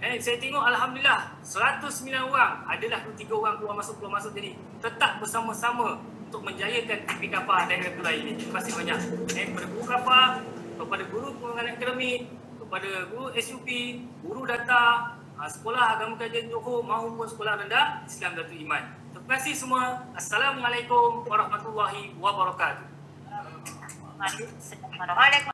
Saya tengok Alhamdulillah 109 orang, adalah 3 orang keluar masuk jadi. Tetap bersama-sama untuk menjayakan MP kafar daerah Kulai ini. Terima kasih banyak kepada guru kafar, kepada guru pengajaran akademik, kepada guru SUP, guru data, sekolah agama kajian Johor maupun sekolah rendah Islam Datul Iman. Terima kasih semua. Assalamualaikum warahmatullahi wabarakatuh. Waalaikumsalam.